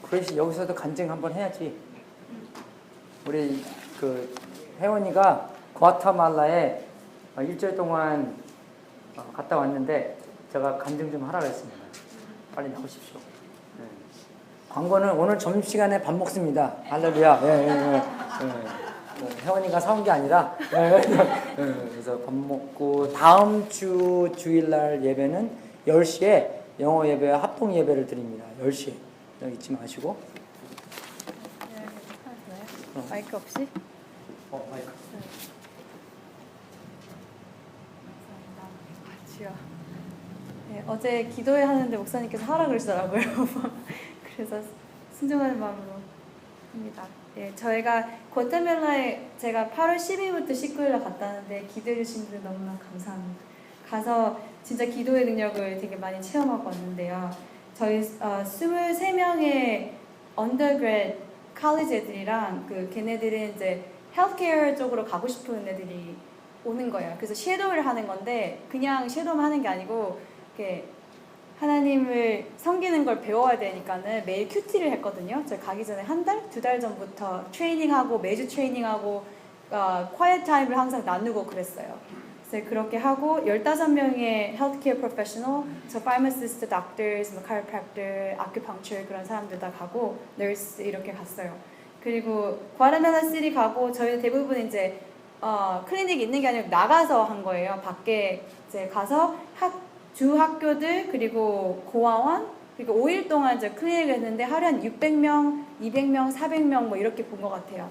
그래서 여기서도 간증 한번 해야지. 우리 그 혜원이가 과테말라에 일주일 동안 갔다 왔는데 제가 간증 좀 하라 그랬습니다. 빨리 나오십시오. 네. 광고는 오늘 점심시간에 밥 먹습니다. 할렐루야. 혜원이가 사온 게 아니라 그래서 밥 먹고 다음 주 주일날 예배는 10시에 영어 예배와 합동 예배를 드립니다. 10시에 여기 잊지 마시고. 마이크 없이? 마이크. 네, 어제 기도회 하는데 목사님께서 하라 그러시더라고요. 그래서 순종하는 마음으로 합니다. 네, 저희가 과테말라에 제가 8월 12일부터 19일날 갔다 왔는데 기도해 주신 분들 너무나 감사합니다. 가서 진짜 기도의 능력을 되게 많이 체험하고 왔는데요. 저희 23명의 언더그레드 칼리지 애들이랑 걔네들은 이제 헬스케어 쪽으로 가고 싶은 애들이 오는 거예요. 그래서 섀도우를 하는 건데 그냥 섀도우만 하는 게 아니고 이렇게 하나님을 섬기는 걸 배워야 되니까는 매일 큐티를 했거든요. 제가 가기 전에 한 달, 2달 전부터 트레이닝하고 매주 트레이닝하고 quiet 타임을 항상 나누고 그랬어요. 그래서 그렇게 하고 15명의 헬스케어 프로페셔널, 저 파마시스트, 닥터스, 카이로프랙터, 아큐펑처 그런 사람들 다 가고 너스 이렇게 갔어요. 그리고 과테말라 시티 가고 저희 대부분 이제 클리닉이 있는 게 아니라 나가서 한 거예요. 밖에 이제 가서 주 학교들 그리고 고아원 그리고 5일 동안 이제 클리닉을 했는데 하루에 한 600명, 200명, 400명 뭐 이렇게 본 것 같아요.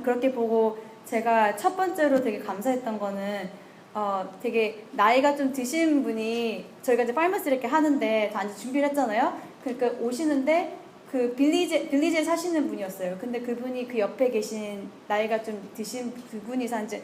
그렇게 보고 제가 첫 번째로 되게 감사했던 거는 되게 나이가 좀 드신 분이 저희가 이제 파마시 이렇게 하는데 다 이제 준비를 했잖아요. 그러니까 오시는데 그 빌리지에 사시는 분이었어요. 근데 그분이 그 옆에 계신 나이가 좀 드신 그분이서 이제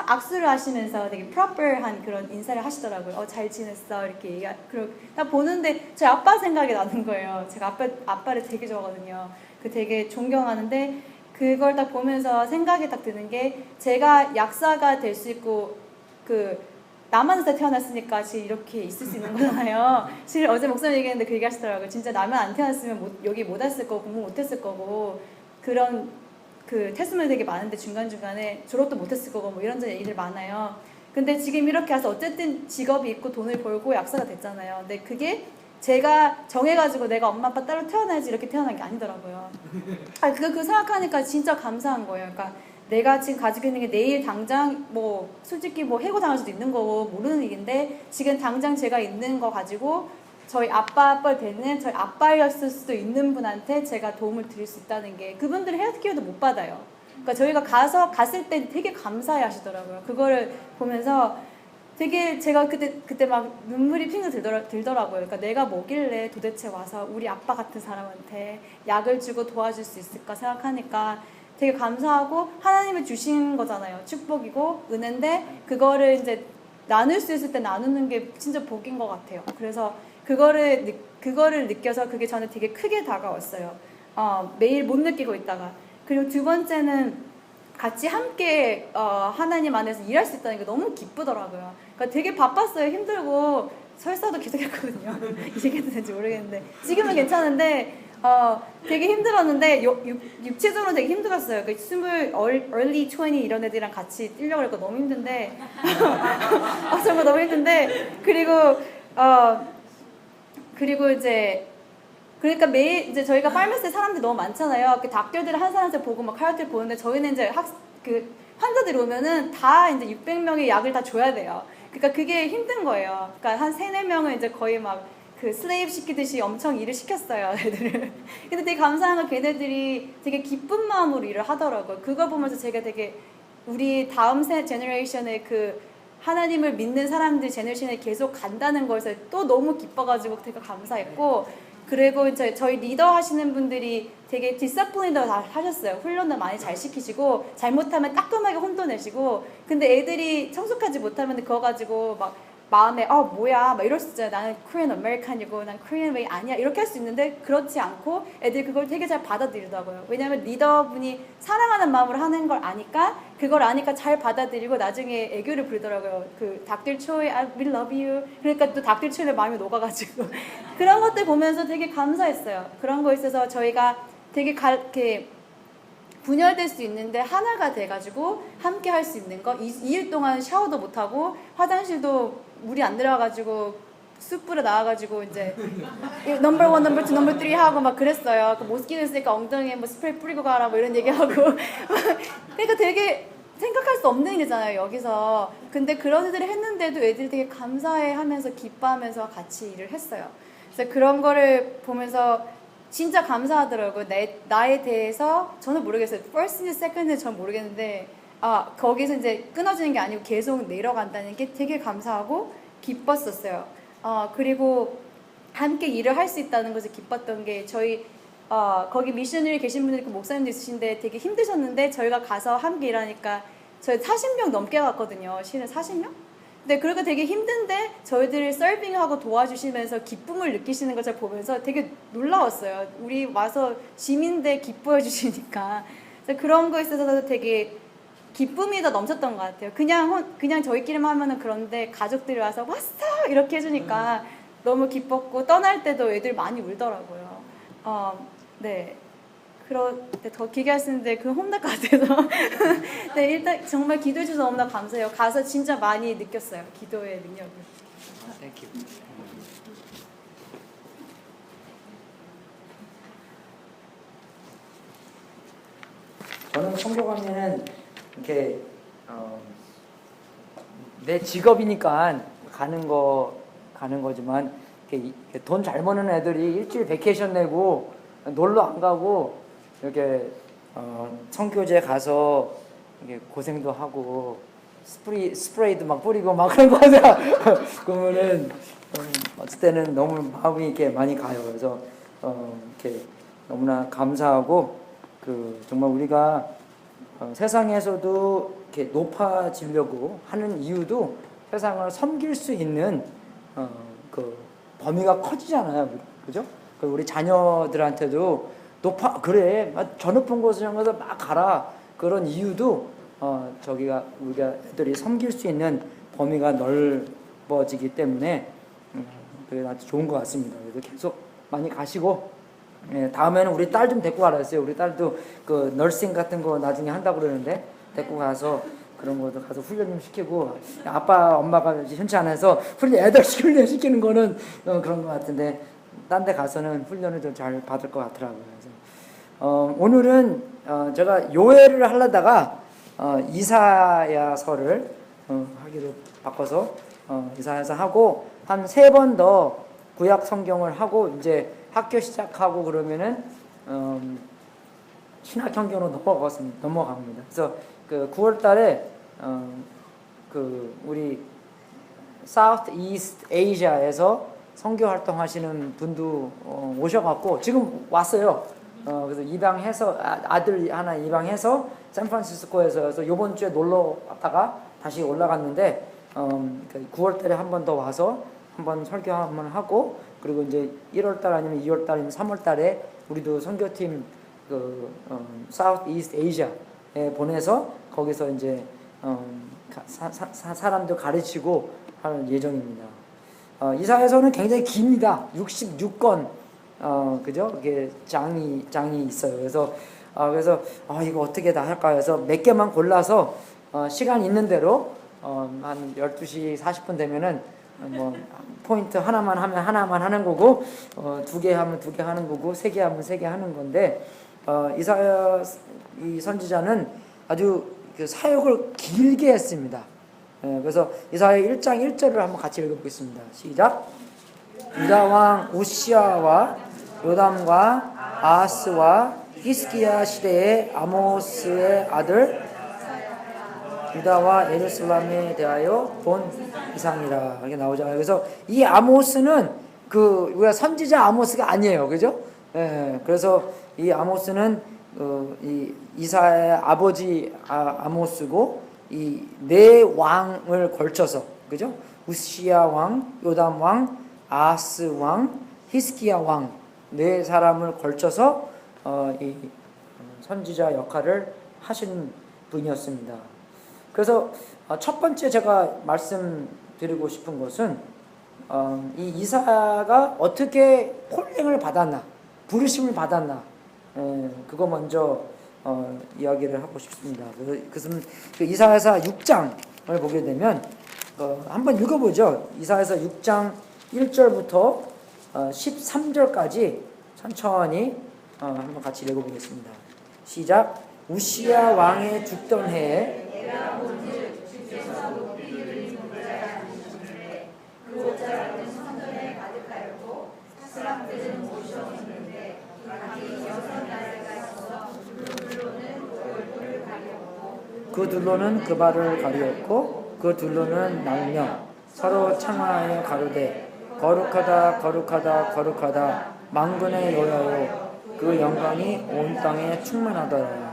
악수를 하시면서 되게 proper한 그런 인사를 하시더라고요. 잘 지냈어 이렇게 그리고 나 보는데 제 아빠 생각이 나는 거예요. 제가 아빠를 되게 좋아하거든요. 그 되게 존경하는데 그걸 딱 보면서 생각이 딱 드는 게 제가 약사가 될 수 있고 남한에서 태어났으니까 지금 이렇게 있을 수 있는 거잖아요. 사실 어제 목사님 얘기했는데 그 얘기 하시더라고요. 진짜 남한 안 태어났으면 여기 못 왔을 거고 공부 못 했을 거고 그런 테스트먼이 되게 많은데 중간중간에 졸업도 못 했을 거고 뭐 이런저런 얘기들 많아요. 근데 지금 이렇게 해서 어쨌든 직업이 있고 돈을 벌고 약사가 됐잖아요. 근데 그게 제가 정해가지고 내가 엄마 아빠 따로 태어나야지 이렇게 태어난 게 아니더라고요. 그거 생각하니까 진짜 감사한 거예요. 그러니까 내가 지금 가지고 있는 게 내일 당장 뭐 솔직히 뭐 해고당할 수도 있는 거고 모르는 일인데 지금 당장 제가 있는 거 가지고 저희 아빠뻘 되는 저희 아빠였을 수도 있는 분한테 제가 도움을 드릴 수 있다는 게 그분들은 헬스케어도 못 받아요. 그러니까 저희가 갔을 때 되게 감사해 하시더라고요. 그거를 보면서 되게 제가 그때 막 눈물이 핑크 들더라고요. 그러니까 내가 뭐길래 도대체 와서 우리 아빠 같은 사람한테 약을 주고 도와줄 수 있을까 생각하니까 되게 감사하고 하나님이 주신 거잖아요. 축복이고 은혜인데 그거를 이제 나눌 수 있을 때 나누는 게 진짜 복인 것 같아요. 그래서 그거를 느껴서 그게 저는 되게 크게 다가왔어요. 매일 못 느끼고 있다가. 그리고 두 번째는 같이 함께 하나님 안에서 일할 수 있다는 게 너무 기쁘더라고요. 그러니까 되게 바빴어요. 힘들고 설사도 계속 했거든요. 이 얘기도 되는지 모르겠는데 지금은 괜찮은데 되게 힘들었는데 육체적으로 되게 힘들었어요. 그 early 20 이런 애들이랑 같이 뛰려고 하니까 너무 힘든데 정말 너무 힘든데 그리고 이제 그러니까 매일 이제 저희가 파마시에 사람들이 너무 많잖아요. 그 닥터들을 한 사람씩 보고 막 카르텔 보는데 저희는 이제 환자들이 오면은 다 이제 600명의 약을 다 줘야 돼요. 그러니까 그게 힘든 거예요. 그러니까 한 3-4명은 이제 거의 막 슬레이브 시키듯이 엄청 일을 시켰어요, 애들을. 근데 되게 감사한 건 걔네들이 되게 기쁜 마음으로 일을 하더라고요. 그걸 보면서 제가 되게 우리 다음 제너레이션의 하나님을 믿는 사람들 제너레이션에 계속 간다는 것에 또 너무 기뻐가지고 되게 감사했고 그리고 이제 저희 리더 하시는 분들이 되게 디서플린도 다 하셨어요. 훈련도 많이 잘 시키시고 잘못하면 따끔하게 혼도 내시고 근데 애들이 성숙하지 못하면 그거 가지고 막 마음에 뭐야 막 이럴 수 있잖아요. 나는 Korean American이고 난 Korean way 아니야 이렇게 할 수 있는데 그렇지 않고 애들이 그걸 되게 잘 받아들이더라고요. 왜냐하면 리더분이 사랑하는 마음으로 하는 걸 아니까 그걸 아니까 잘 받아들이고 나중에 애교를 부리더라고요. 그 닥들 초이 we love you 그러니까 또 닥들 초이의 마음이 녹아가지고 그런 것들 보면서 되게 감사했어요. 그런 거 있어서 저희가 되게 이렇게 분열될 수 있는데 하나가 돼가지고 함께 할 수 있는 거 2일 동안 샤워도 못하고 화장실도 물이 안 들어가가지고 쑥 뿌려 나와가지고 이제 넘버 원, 넘버 투, 넘버 쓰리 하고 막 그랬어요. 그 모스키토 있으니까 엉덩이에 뭐 스프레이 뿌리고 가라 뭐 이런 얘기하고 그러니까 되게 생각할 수 없는 일이잖아요 여기서. 근데 그런 애들이 했는데도 애들이 되게 감사해하면서 기뻐하면서 같이 일을 했어요. 그래서 그런 거를 보면서 진짜 감사하더라고요. 나에 대해서 저는 모르겠어요. first인지 second인지 전 모르겠는데 거기서 이제 끊어지는 게 아니고 계속 내려간다는 게 되게 감사하고 기뻤었어요. 그리고 함께 일을 할 수 있다는 것을 기뻤던 게 저희 거기 미셔너리 계신 분들 있고 목사님도 있으신데 되게 힘드셨는데 저희가 가서 함께 일하니까 저희 40명 넘게 갔거든요. 실은 40명? 근데 그렇게 되게 힘든데 저희들이 서빙하고 도와주시면서 기쁨을 느끼시는 것을 보면서 되게 놀라웠어요. 우리 와서 짐인데 기뻐해 주시니까. 그래서 그런 거에 있어서 되게 기쁨이 더 넘쳤던 것 같아요. 그냥 저희끼리만 하면은 그런데 가족들이 와서 왔어! 이렇게 해주니까 너무 기뻤고 떠날 때도 애들 많이 울더라고요. 네. 그런데 더 길게 할 수 있는데 그 혼날 것 같아서 네, 일단 정말 기도해 주셔서 너무나 감사해요. 가서 진짜 많이 느꼈어요. 기도의 능력을. Thank you. 저는 선교 가면은 이렇게 내 직업이니까 가는 거지만 이렇게 돈 잘 버는 애들이 일주일 베케이션 내고 놀러 안 가고 이렇게 선교제 가서 이렇게 고생도 하고 스프레이도 막 뿌리고 막 그런 거 하자. 그러면은 어쩔 때는 너무 마음이 이렇게 많이 가요. 그래서 이렇게 너무나 감사하고 정말 우리가 세상에서도 이렇게 높아지려고 하는 이유도 세상을 섬길 수 있는 그 범위가 커지잖아요. 그죠? 우리 자녀들한테도 그래 저 높은 곳을 향해서 막 가라 그런 이유도 우리가 애들이 섬길 수 있는 범위가 넓어지기 때문에 그게 아주 좋은 것 같습니다. 그래서 계속 많이 가시고 다음에는 우리 딸 좀 데리고 가라 했어요. 우리 딸도 그 널싱 같은 거 나중에 한다고 그러는데 데리고 가서 그런 것도 가서 훈련 좀 시키고 아빠 엄마가 현치 않아서 애들 훈련 시키는 거는 그런 것 같은데 딴 데 가서는 훈련을 좀 잘 받을 것 같더라고요. 그래서 오늘은 제가 요회를 하려다가 이사야서를 하기로 바꿔서 이사야서 하고 한 3번 더 구약 성경을 하고 이제 학교 시작하고 그러면은 신학 성경으로 넘어갑니다. 그래서 그 9월 달에 우리 사우스 이스트 아시아에서 선교 활동하시는 분도 오셔갖고 지금 왔어요. 그래서 입양해서 아들 하나 입양해서 샌프란시스코에서 이번 주에 놀러 왔다가 다시 올라갔는데 9월 달에 한 번 더 와서 한번 설교 한번 하고 그리고 이제 1월 달 아니면 2월 달 아니면 3월 달에 우리도 선교팀 사우스 이스트 아시아에 보내서 거기서 이제 사람들 가르치고 할 예정입니다. 이사야서는 굉장히 깁니다. 66권 그죠? 이게 장이 있어요. 그래서 이거 어떻게 다 할까 해서 몇 개만 골라서 시간 있는 대로 한 12시 40분 되면은 뭐 포인트 하나만 하면 하나만 하는 거고 2개 하면 2개 하는 거고 3개 하면 3개 하는 건데 이사야 이 선지자는 아주 그 사역을 길게 했습니다. 그래서 이사야 1장 1절을 한번 같이 읽어보겠습니다. 시작. 유다 왕 우시아와 요담과 아하스와 히스기야 시대의 아모스의 아들 유다와 예루살렘에 대하여 본 이상이라 이렇게 나오잖아요. 그래서 이 아모스는 우리가 선지자 아모스가 아니에요, 그죠? 그래서 이 아모스는 이 이사야의 아버지 아모스고 이 네 왕을 걸쳐서 그죠? 우시야 왕, 요담 왕, 아하스 왕, 히스기야 왕 네 사람을 걸쳐서 이 선지자 역할을 하신 분이었습니다. 그래서 첫 번째 제가 말씀드리고 싶은 것은 이 이사야가 어떻게 콜링을 받았나, 부르심을 받았나, 그거 먼저 이야기를 하고 싶습니다. 그것은 그 이사야서 6장을 보게 되면 한번 읽어보죠. 이사야서 6장 1절부터 13절까지 천천히 한번 같이 읽어보겠습니다. 시작. 우시야 왕의 죽던 해에 그 둘로는 그 발을 가리었고 그 둘로는 날며 서로 창하여 가로되 거룩하다 거룩하다 거룩하다 만군의 여호와여 그 영광이 온 땅에 충만하더라.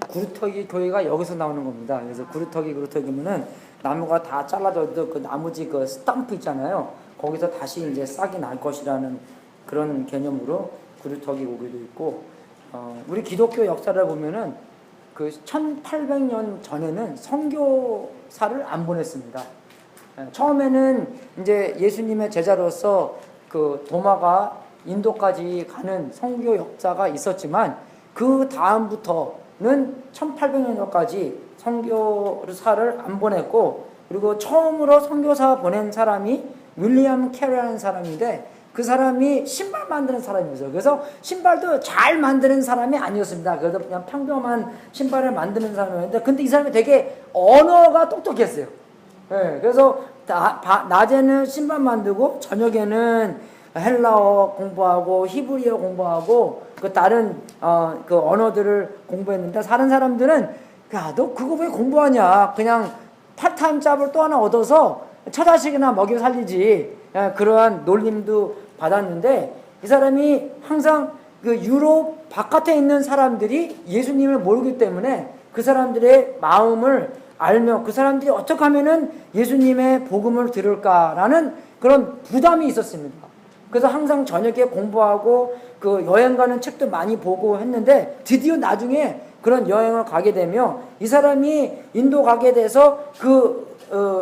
구루터기 교회가 여기서 나오는 겁니다. 그래서 구루터기면은 나무가 다 잘라져도 그 나무지 그 스탬프 있잖아요. 거기서 다시 이제 싹이 날 것이라는 그런 개념으로 구루터기 오기도 있고, 우리 기독교 역사를 보면은 그 1800년 전에는 선교사를 안 보냈습니다. 처음에는 이제 예수님의 제자로서 그 도마가 인도까지 가는 선교 역사가 있었지만 그 다음부터는 1800년까지 선교사를 안 보냈고, 그리고 처음으로 선교사 보낸 사람이 윌리엄 캐리라는 사람인데 그 사람이 신발 만드는 사람이었어요. 그래서 신발도 잘 만드는 사람이 아니었습니다. 그래서 그냥 평범한 신발을 만드는 사람이었는데, 근데 이 사람이 되게 언어가 똑똑했어요. 네, 그래서 낮에는 신발 만들고 저녁에는 헬라어 공부하고 히브리어 공부하고 그 다른 그 언어들을 공부했는데, 다른 사람들은 야, 너 그거 왜 공부하냐? 그냥 파트타임 잡을 또 하나 얻어서 처자식이나 먹여 살리지. 그러한 놀림도 받았는데, 이 사람이 항상 그 유럽 바깥에 있는 사람들이 예수님을 모르기 때문에 그 사람들의 마음을 알며 그 사람들이 어떻게 하면은 예수님의 복음을 들을까라는 그런 부담이 있었습니다. 그래서 항상 저녁에 공부하고 그 여행 가는 책도 많이 보고 했는데, 드디어 나중에 그런 여행을 가게 되며 이 사람이 인도 가게 돼서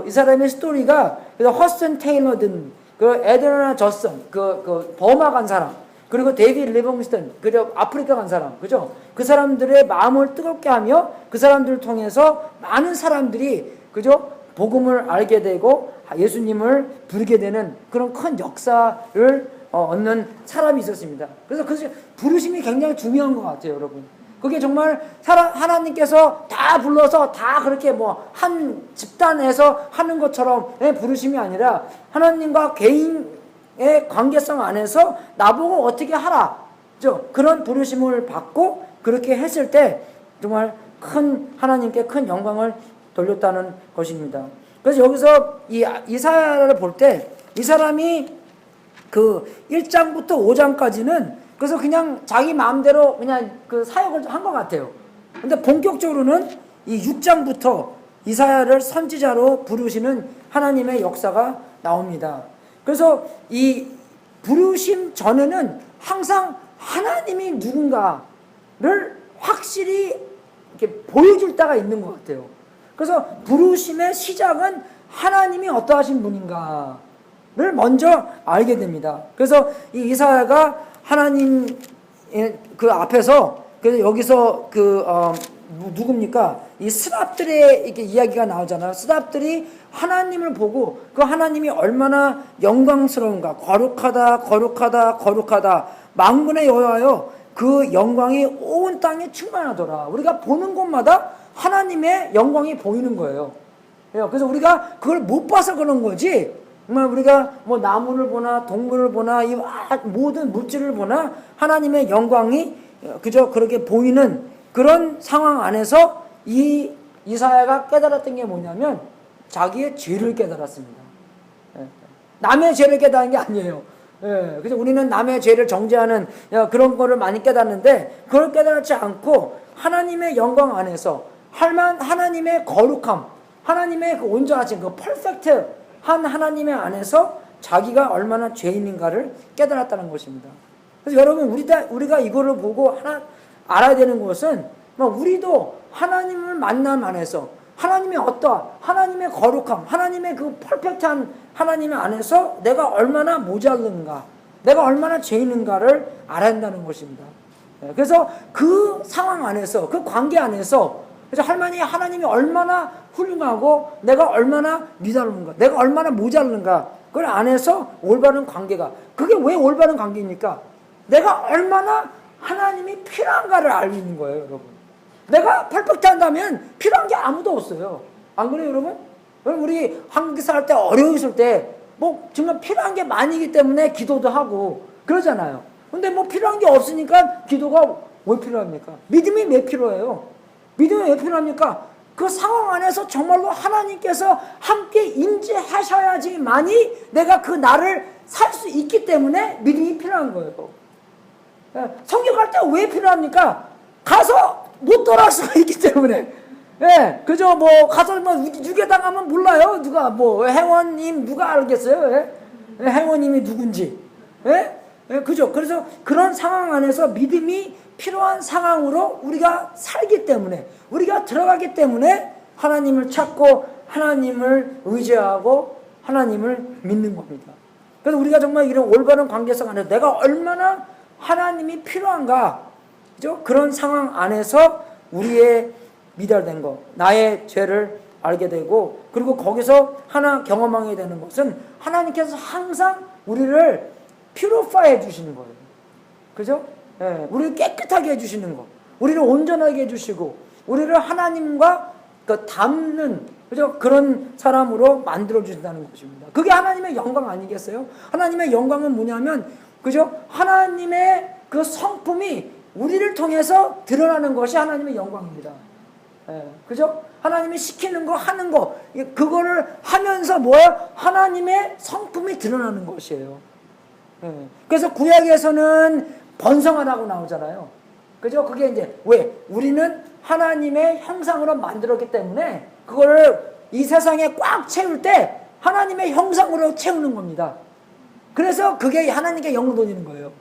이 사람의 스토리가, 그래서 허슨 테일러든 그 에드나 저슨 그 버마 간 사람, 그리고 데이비드 리빙스턴, 그리고 아프리카 간 사람, 그죠? 그 사람들의 마음을 뜨겁게 하며 그 사람들을 통해서 많은 사람들이, 그죠? 복음을 알게 되고 예수님을 부르게 되는 그런 큰 역사를 얻는 사람이 있었습니다. 그래서 그 부르심이 굉장히 중요한 것 같아요, 여러분. 그게 정말 하나님께서 다 불러서 다 그렇게 뭐 한 집단에서 하는 것처럼 부르심이 아니라 하나님과 개인의 관계성 안에서 나보고 어떻게 하라, 그런 부르심을 받고 그렇게 했을 때 정말 하나님께 큰 영광을 돌렸다는 것입니다. 그래서 여기서 이사야를 볼 때 이 사람이 그 1장부터 5장까지는 그래서 그냥 자기 마음대로 그냥 그 사역을 한 것 같아요. 근데 본격적으로는 이 6장부터 이사야를 선지자로 부르시는 하나님의 역사가 나옵니다. 그래서 이 부르심 전에는 항상 하나님이 누군가를 확실히 이렇게 보여줄 때가 있는 것 같아요. 그래서 부르심의 시작은 하나님이 어떠하신 분인가를 먼저 알게 됩니다. 그래서 이 이사야가 하나님 그 앞에서, 그래서 여기서 누굽니까? 이 스랍들의 이렇게 이야기가 나오잖아요. 스랍들이 하나님을 보고 그 하나님이 얼마나 영광스러운가, 거룩하다, 거룩하다, 거룩하다, 만군의 여호와여 그 영광이 온 땅에 충만하더라. 우리가 보는 곳마다 하나님의 영광이 보이는 거예요. 그래서 우리가 그걸 못 봐서 그런 거지, 정말 우리가 뭐 나무를 보나 동물을 보나 이 모든 물질을 보나 하나님의 영광이 그저 그렇게 보이는 그런 상황 안에서 이 이사야가 깨달았던 게 뭐냐면 자기의 죄를 깨달았습니다. 남의 죄를 깨달은 게 아니에요. 그래서 우리는 남의 죄를 정죄하는 그런 거를 많이 깨닫는데, 그걸 깨달지 않고 하나님의 영광 안에서 하나님의 거룩함, 하나님의 그 온전하신 그 퍼펙트한 하나님의 안에서 자기가 얼마나 죄인인가를 깨달았다는 것입니다. 그래서 여러분, 우리가 이거를 보고 알아야 되는 것은 우리도 하나님을 만남 안에서 하나님의 하나님의 거룩함, 하나님의 그 퍼펙트한 하나님의 안에서 내가 얼마나 모자른가, 내가 얼마나 죄인인가를 알아야 한다는 것입니다. 그래서 그 상황 안에서, 그 관계 안에서, 그래서 하나님이 얼마나 훌륭하고 내가 얼마나 미달른가, 내가 얼마나 모자른가, 그걸 안에서 올바른 관계가, 그게 왜 올바른 관계입니까? 내가 얼마나 하나님이 필요한가를 알고 있는 거예요, 여러분. 내가 퍼펙트한다면 필요한 게 아무도 없어요. 안 그래요, 여러분? 우리 한국에 살 때 어려웠을 때 뭐 정말 필요한 게 많이기 때문에 기도도 하고 그러잖아요. 근데 뭐 필요한 게 없으니까 기도가 왜 필요합니까? 믿음이 왜 필요해요? 믿음이 왜 필요합니까? 그 상황 안에서 정말로 하나님께서 함께 임재하셔야지만이 내가 그 날을 살 수 있기 때문에 믿음이 필요한 거예요. 성경 갈 때 왜 필요합니까? 가서 못 돌아올 수가 있기 때문에. 그저 뭐 가서 뭐 유괴당하면 몰라요. 누가 뭐 행원님 누가 알겠어요? 행원님이 누군지. 그죠? 그래서 그런 상황 안에서 믿음이 필요한 상황으로 우리가 살기 때문에, 우리가 들어가기 때문에 하나님을 찾고 하나님을 의지하고 하나님을 믿는 겁니다. 그래서 우리가 정말 이런 올바른 관계성 안에서 내가 얼마나 하나님이 필요한가, 그죠? 그런 상황 안에서 우리의 미달된 것, 나의 죄를 알게 되고, 그리고 거기서 하나 경험하게 되는 것은 하나님께서 항상 우리를 퓨리파이 해주시는 거예요. 그죠? 우리를 깨끗하게 해주시는 것, 우리를 온전하게 해주시고, 우리를 하나님과 닮는, 그죠? 그런 사람으로 만들어주신다는 것입니다. 그게 하나님의 영광 아니겠어요? 하나님의 영광은 뭐냐면, 그죠? 하나님의 그 성품이 우리를 통해서 드러나는 것이 하나님의 영광입니다. 그죠? 하나님이 시키는 거, 하는 거, 그거를 하면서 뭐야? 하나님의 성품이 드러나는 것이에요. 그래서 구약에서는 번성하라고 나오잖아요. 그죠? 그게 이제 왜? 우리는 하나님의 형상으로 만들었기 때문에 그거를 이 세상에 꽉 채울 때 하나님의 형상으로 채우는 겁니다. 그래서 그게 하나님께 영을 돌리는 거예요.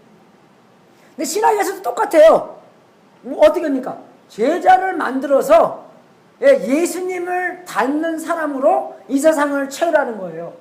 근데 신학에서도 똑같아요. 어떻게 합니까? 제자를 만들어서 예수님을 닮는 사람으로 이 세상을 채우라는 거예요.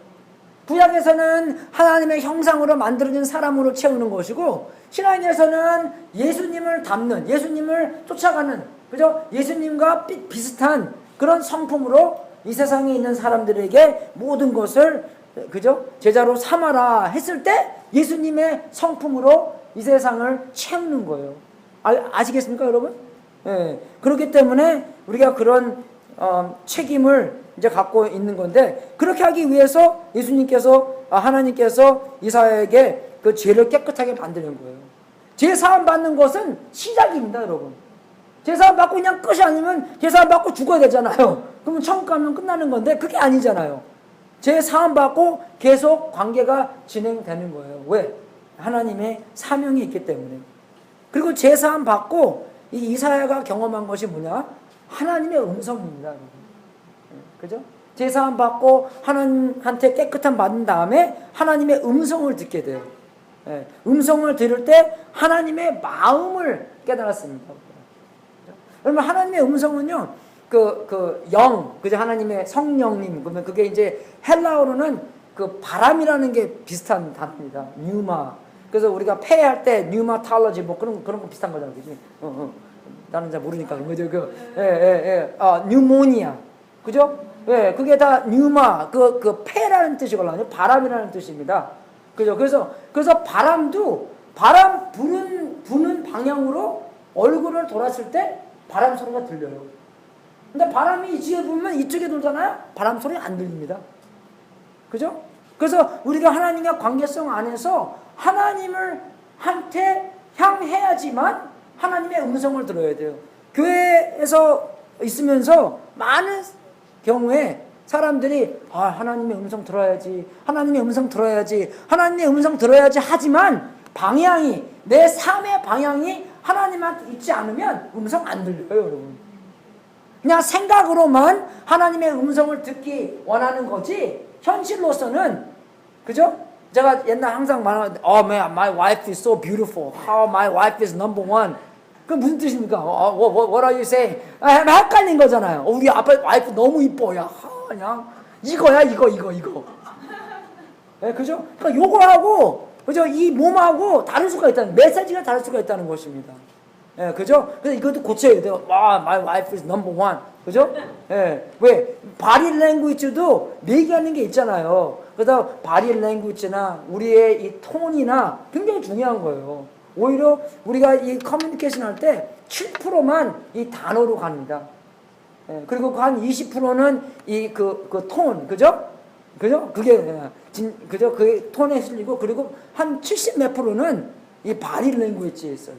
구약에서는 하나님의 형상으로 만들어진 사람으로 채우는 것이고, 신약에서는 예수님을 닮는, 예수님을 쫓아가는, 그죠? 예수님과 비슷한 그런 성품으로 이 세상에 있는 사람들에게 모든 것을 그죠? 제자로 삼아라 했을 때 예수님의 성품으로 이 세상을 채우는 거예요. 아시겠습니까, 여러분? 예. 그렇기 때문에 우리가 그런 책임을 이제 갖고 있는 건데, 그렇게 하기 위해서 하나님께서 이사야에게 그 죄를 깨끗하게 만드는 거예요. 죄 사함 받는 것은 시작입니다, 여러분. 죄 사함 받고 그냥 끝이 아니면 죄 사함 받고 죽어야 되잖아요. 그러면 천국 가면 끝나는 건데 그게 아니잖아요. 죄 사함 받고 계속 관계가 진행되는 거예요. 왜? 하나님의 사명이 있기 때문에. 그리고 죄 사함 받고 이 이사야가 경험한 것이 뭐냐? 하나님의 음성입니다, 여러분. 그죠? 죄 사함 받고 하나님한테 깨끗함 받은 다음에 하나님의 음성을 듣게 돼요. 예, 음성을 들을 때 하나님의 마음을 깨달았습니다. 그러면 하나님의 음성은요, 그죠? 하나님의 성령님. 그러면 그게 이제 헬라어로는 그 바람이라는 게 비슷한 단어입니다. 뉴마. 그래서 우리가 폐할 때 뉴마탈러지 뭐 그런 거 비슷한 거잖아, 그지? 나는 잘 모르니까 그런 거죠. 뉴모니아. 그죠? 예, 그게 다 뉴마, 폐라는 뜻이거든요. 바람이라는 뜻입니다. 그죠? 그래서 바람도, 바람 부는 방향으로 얼굴을 돌았을 때 바람 소리가 들려요. 근데 바람이 이쪽에 불면 이쪽에 돌잖아요? 바람 소리 안 들립니다. 그죠? 그래서 우리가 하나님과 관계성 안에서 하나님을 한테 향해야지만 하나님의 음성을 들어야 돼요. 교회에서 있으면서 많은 경우에 사람들이 하나님의 음성 들어야지, 하나님의 음성 들어야지, 하나님의 음성 들어야지 하지만 방향이, 내 삶의 방향이 하나님한테 있지 않으면 음성 안 들려요, 여러분. 그냥 생각으로만 하나님의 음성을 듣기 원하는 거지 현실로서는, 그죠? 제가 옛날 항상 말하는 my wife is so beautiful. How my wife is number one. 그게 무슨 뜻입니까? What are you saying? 헷갈린 거잖아요. 우리 아빠 와이프 너무 이뻐. 야, 그냥 이거야, 이거. 네, 그죠? 그러니까 요거하고, 그죠? 이 몸하고 다를 수가 있다는, 메시지가 다를 수가 있다는 것입니다. 예, 그죠? 그래서 이것도 고쳐야 돼요. My wife is number one. 그죠? 예, 왜? 바디 랭귀지도 얘기하는 게 있잖아요. 그래서 바디 랭귀지나 우리의 이 톤이나 굉장히 중요한 거예요. 오히려 우리가 이 커뮤니케이션 할 때 7%만 이 단어로 갑니다. 예, 그리고 한 20%는 이 톤, 그죠? 그죠? 그게, 그죠? 그 톤에 실리고, 그리고 한 70 몇 프로는 이 바디 랭귀지에 있어요.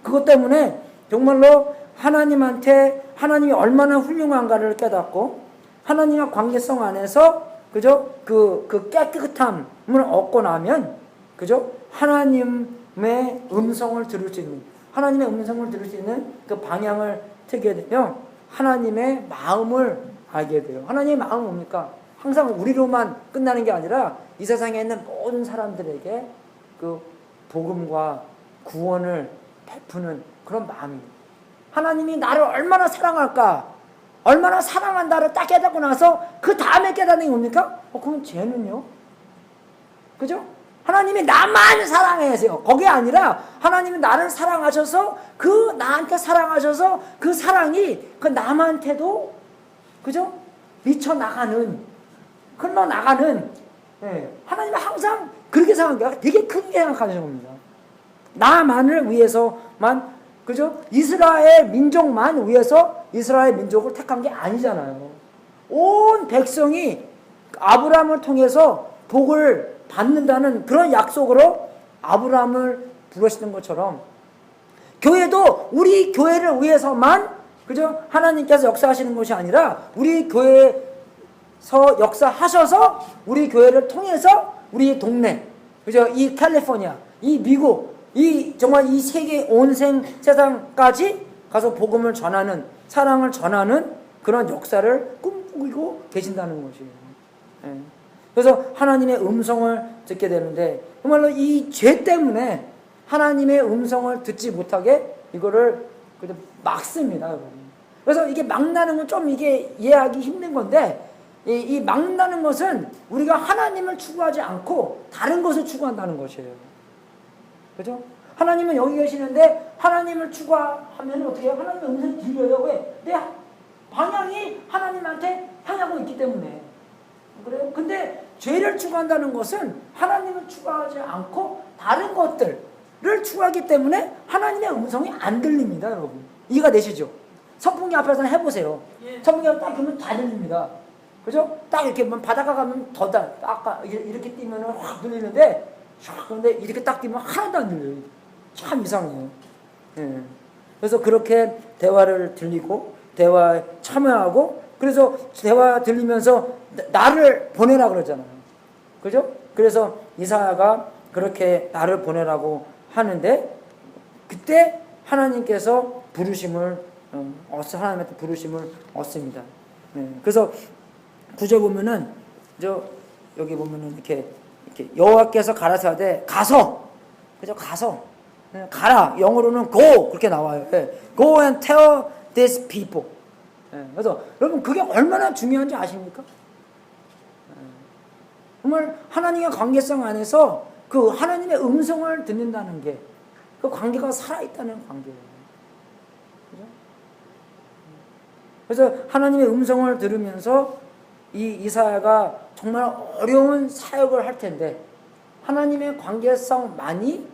그것 때문에 정말로 하나님이 얼마나 훌륭한가를 깨닫고, 하나님과 관계성 안에서, 그죠? 그 깨끗함을 얻고 나면, 그죠? 하나님의 음성을 들을 수 있는 그 방향을 트게 되면 하나님의 마음을 알게 돼요. 하나님의 마음은 뭡니까? 항상 우리로만 끝나는 게 아니라 이 세상에 있는 모든 사람들에게 그 복음과 구원을 베푸는 그런 마음입니다. 하나님이 나를 얼마나 사랑할까? 얼마나 사랑한다를 딱 깨닫고 나서 그 다음에 깨닫는 게 뭡니까? 그럼 쟤는요? 그죠? 하나님이 나만 사랑하세요. 거기 아니라 하나님이 나를 사랑하셔서 나한테 사랑하셔서 그 사랑이 그 남한테도, 그죠? 미쳐나가는, 흘러나가는, 예. 하나님은 항상 그렇게 생각해요. 되게 크게 생각하시는 겁니다. 나만을 위해서만, 그죠? 이스라엘 민족만 위해서 이스라엘 민족을 택한 게 아니잖아요. 온 백성이 아브라함을 통해서 복을 받는다는 그런 약속으로 아브라함을 부르시는 것처럼 교회도 우리 교회를 위해서만, 그죠? 하나님께서 역사하시는 것이 아니라 우리 교회에서 역사하셔서 우리 교회를 통해서 우리 동네, 그죠? 이 캘리포니아, 이 미국, 정말 이 세계 온 세상까지 가서 복음을 전하는, 사랑을 전하는 그런 역사를 꿈꾸고 계신다는 것이에요. 예. 그래서 하나님의 음성을 듣게 되는데, 정말로 이 죄 때문에 하나님의 음성을 듣지 못하게 이거를 막습니다, 여러분. 그래서 이게 막나는 건 좀 이게 이해하기 힘든 건데, 이 막나는 것은 우리가 하나님을 추구하지 않고 다른 것을 추구한다는 것이에요. 그죠? 하나님은 여기 계시는데 하나님을 추구하면 어떻게 해요? 하나님의 음성이 들려요. 왜? 내 방향이 하나님한테 향하고 있기 때문에. 그래요? 근데 죄를 추구한다는 것은 하나님을 추구하지 않고 다른 것들을 추구하기 때문에 하나님의 음성이 안 들립니다, 여러분. 이해가 되시죠? 선풍기 앞에서 해보세요. 선풍기 앞에 딱 보면 다 들립니다. 그죠? 딱 이렇게 바닷가 가면 아까 이렇게 뛰면 확 들리는데, 그런데 이렇게 딱 뛰면 하나도 안 들려요. 참 이상해요. 예. 그래서 그렇게 대화를 들리고, 대화에 참여하고, 그래서 대화 들리면서 나를 보내라 그러잖아요. 그죠? 그래서 이사야가 그렇게 나를 보내라고 하는데, 그때 하나님께서 부르심을 하나님한테 부르심을 얻습니다. 그래서 구절 보면은 여기 보면은 이렇게 여호와께서 가라사대 가서, 그죠? 가서 가라. 영어로는 go 그렇게 나와요. Go and tell these people. 그래서 여러분 그게 얼마나 중요한지 아십니까? 정말 하나님의 관계성 안에서 그 하나님의 음성을 듣는다는 게 그 관계가 살아있다는 관계예요. 그죠? 그래서 하나님의 음성을 들으면서 이 이사야가 정말 어려운 사역을 할 텐데 하나님의 관계성만이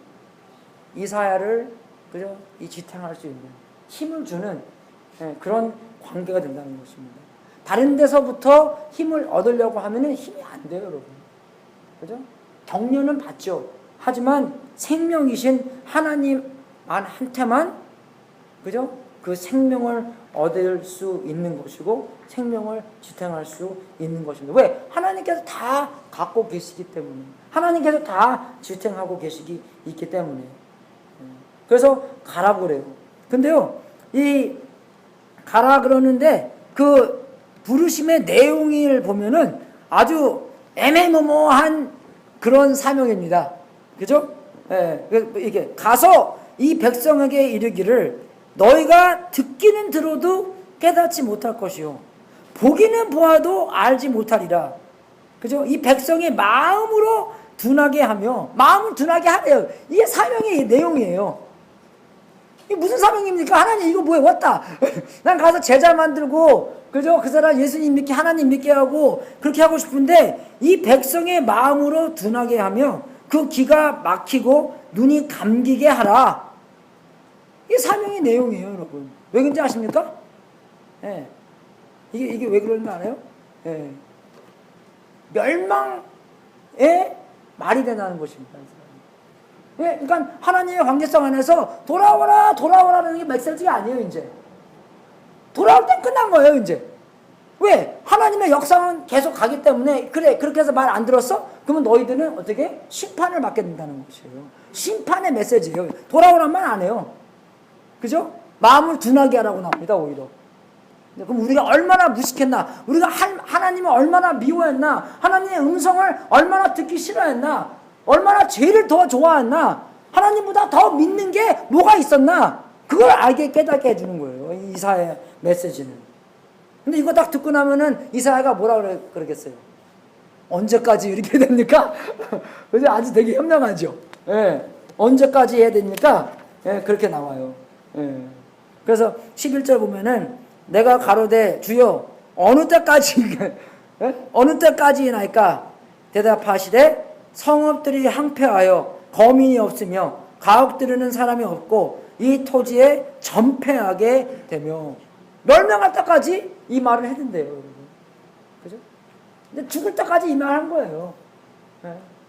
이사야를 그죠? 이 지탱할 수 있는 힘을 주는 그런 관계가 된다는 것입니다. 다른 데서부터 힘을 얻으려고 하면은 힘이 안 돼요, 여러분. 그죠? 격려는 받죠. 하지만 생명이신 하나님한테만 그죠? 그 생명을 얻을 수 있는 것이고 생명을 지탱할 수 있는 것입니다. 왜? 하나님께서 다 갖고 계시기 때문에, 하나님께서 다 지탱하고 계시기 있기 때문에. 그래서 가라고 그래요. 근데요, 이 가라 그러는데 그 부르심의 내용을 보면은 아주 애매모호한 그런 사명입니다. 그죠? 이게 가서 이 백성에게 이르기를 너희가 듣기는 들어도 깨닫지 못할 것이요 보기는 보아도 알지 못하리라. 그죠? 이 백성의 마음으로 둔하게 하며, 마음을 둔하게 하래요. 이게 사명의 내용이에요. 이게 무슨 사명입니까? 하나님 이거 뭐야? 왔다. 난 가서 제자 만들고, 그죠? 그 사람 예수님 믿게, 하나님 믿게 하고 그렇게 하고 싶은데 이 백성의 마음으로 둔하게 하며 그 귀가 막히고 눈이 감기게 하라. 이게 사명의 내용이에요, 여러분. 왜 그런지 아십니까? 이게 왜 그런지 알아요? 멸망의 말이 되는 것입니다. 그러니까 하나님의 관계성 안에서 돌아오라는 게 메시지가 아니에요, 이제. 돌아올 땐 끝난 거예요, 이제. 왜? 하나님의 역사는 계속 가기 때문에, 그래, 그렇게 해서 말 안 들었어? 그러면 너희들은 어떻게? 심판을 받게 된다는 것이에요. 심판의 메시지예요. 돌아오란 말 안 해요. 그죠? 마음을 둔하게 하라고 나옵니다, 오히려. 그럼 우리가 얼마나 무식했나? 우리가 하나님을 얼마나 미워했나? 하나님의 음성을 얼마나 듣기 싫어했나? 얼마나 죄를 더 좋아했나? 하나님보다 더 믿는 게 뭐가 있었나? 그걸 알게 깨닫게 해주는 거예요, 이 이사야의 메시지는. 근데 이거 딱 듣고 나면은 이사야가 뭐라 그러겠어요? 언제까지 이렇게 됩니까? 그래서 아주 되게 현명하죠. 언제까지 해야 됩니까? 그렇게 나와요. 그래서 11절 보면은 내가 가로되 주여 어느 때까지 어느 때까지나이까 대답하시되 성읍들이 항폐하여 거민이 없으며 가옥 들으는 사람이 없고 이 토지에 전폐하게 되며. 멸망할 때까지 이 말을 해준대요, 여러분. 그죠? 근데 죽을 때까지 이 말 한 거예요.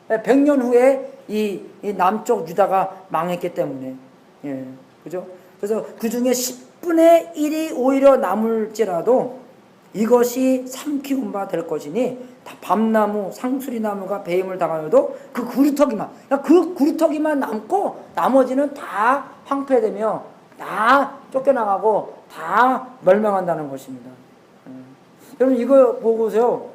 100년 후에 이 남쪽 유다가 망했기 때문에. 그죠? 그래서 그 중에 10분의 1이 오히려 남을지라도 이것이 삼키운 바 될 것이니 밤나무, 상수리나무가 배임을 당하여도 그 구루터기만 남고 나머지는 다 황폐되며 다 쫓겨나가고 다 멸망한다는 것입니다. 여러분 이거 보고서요.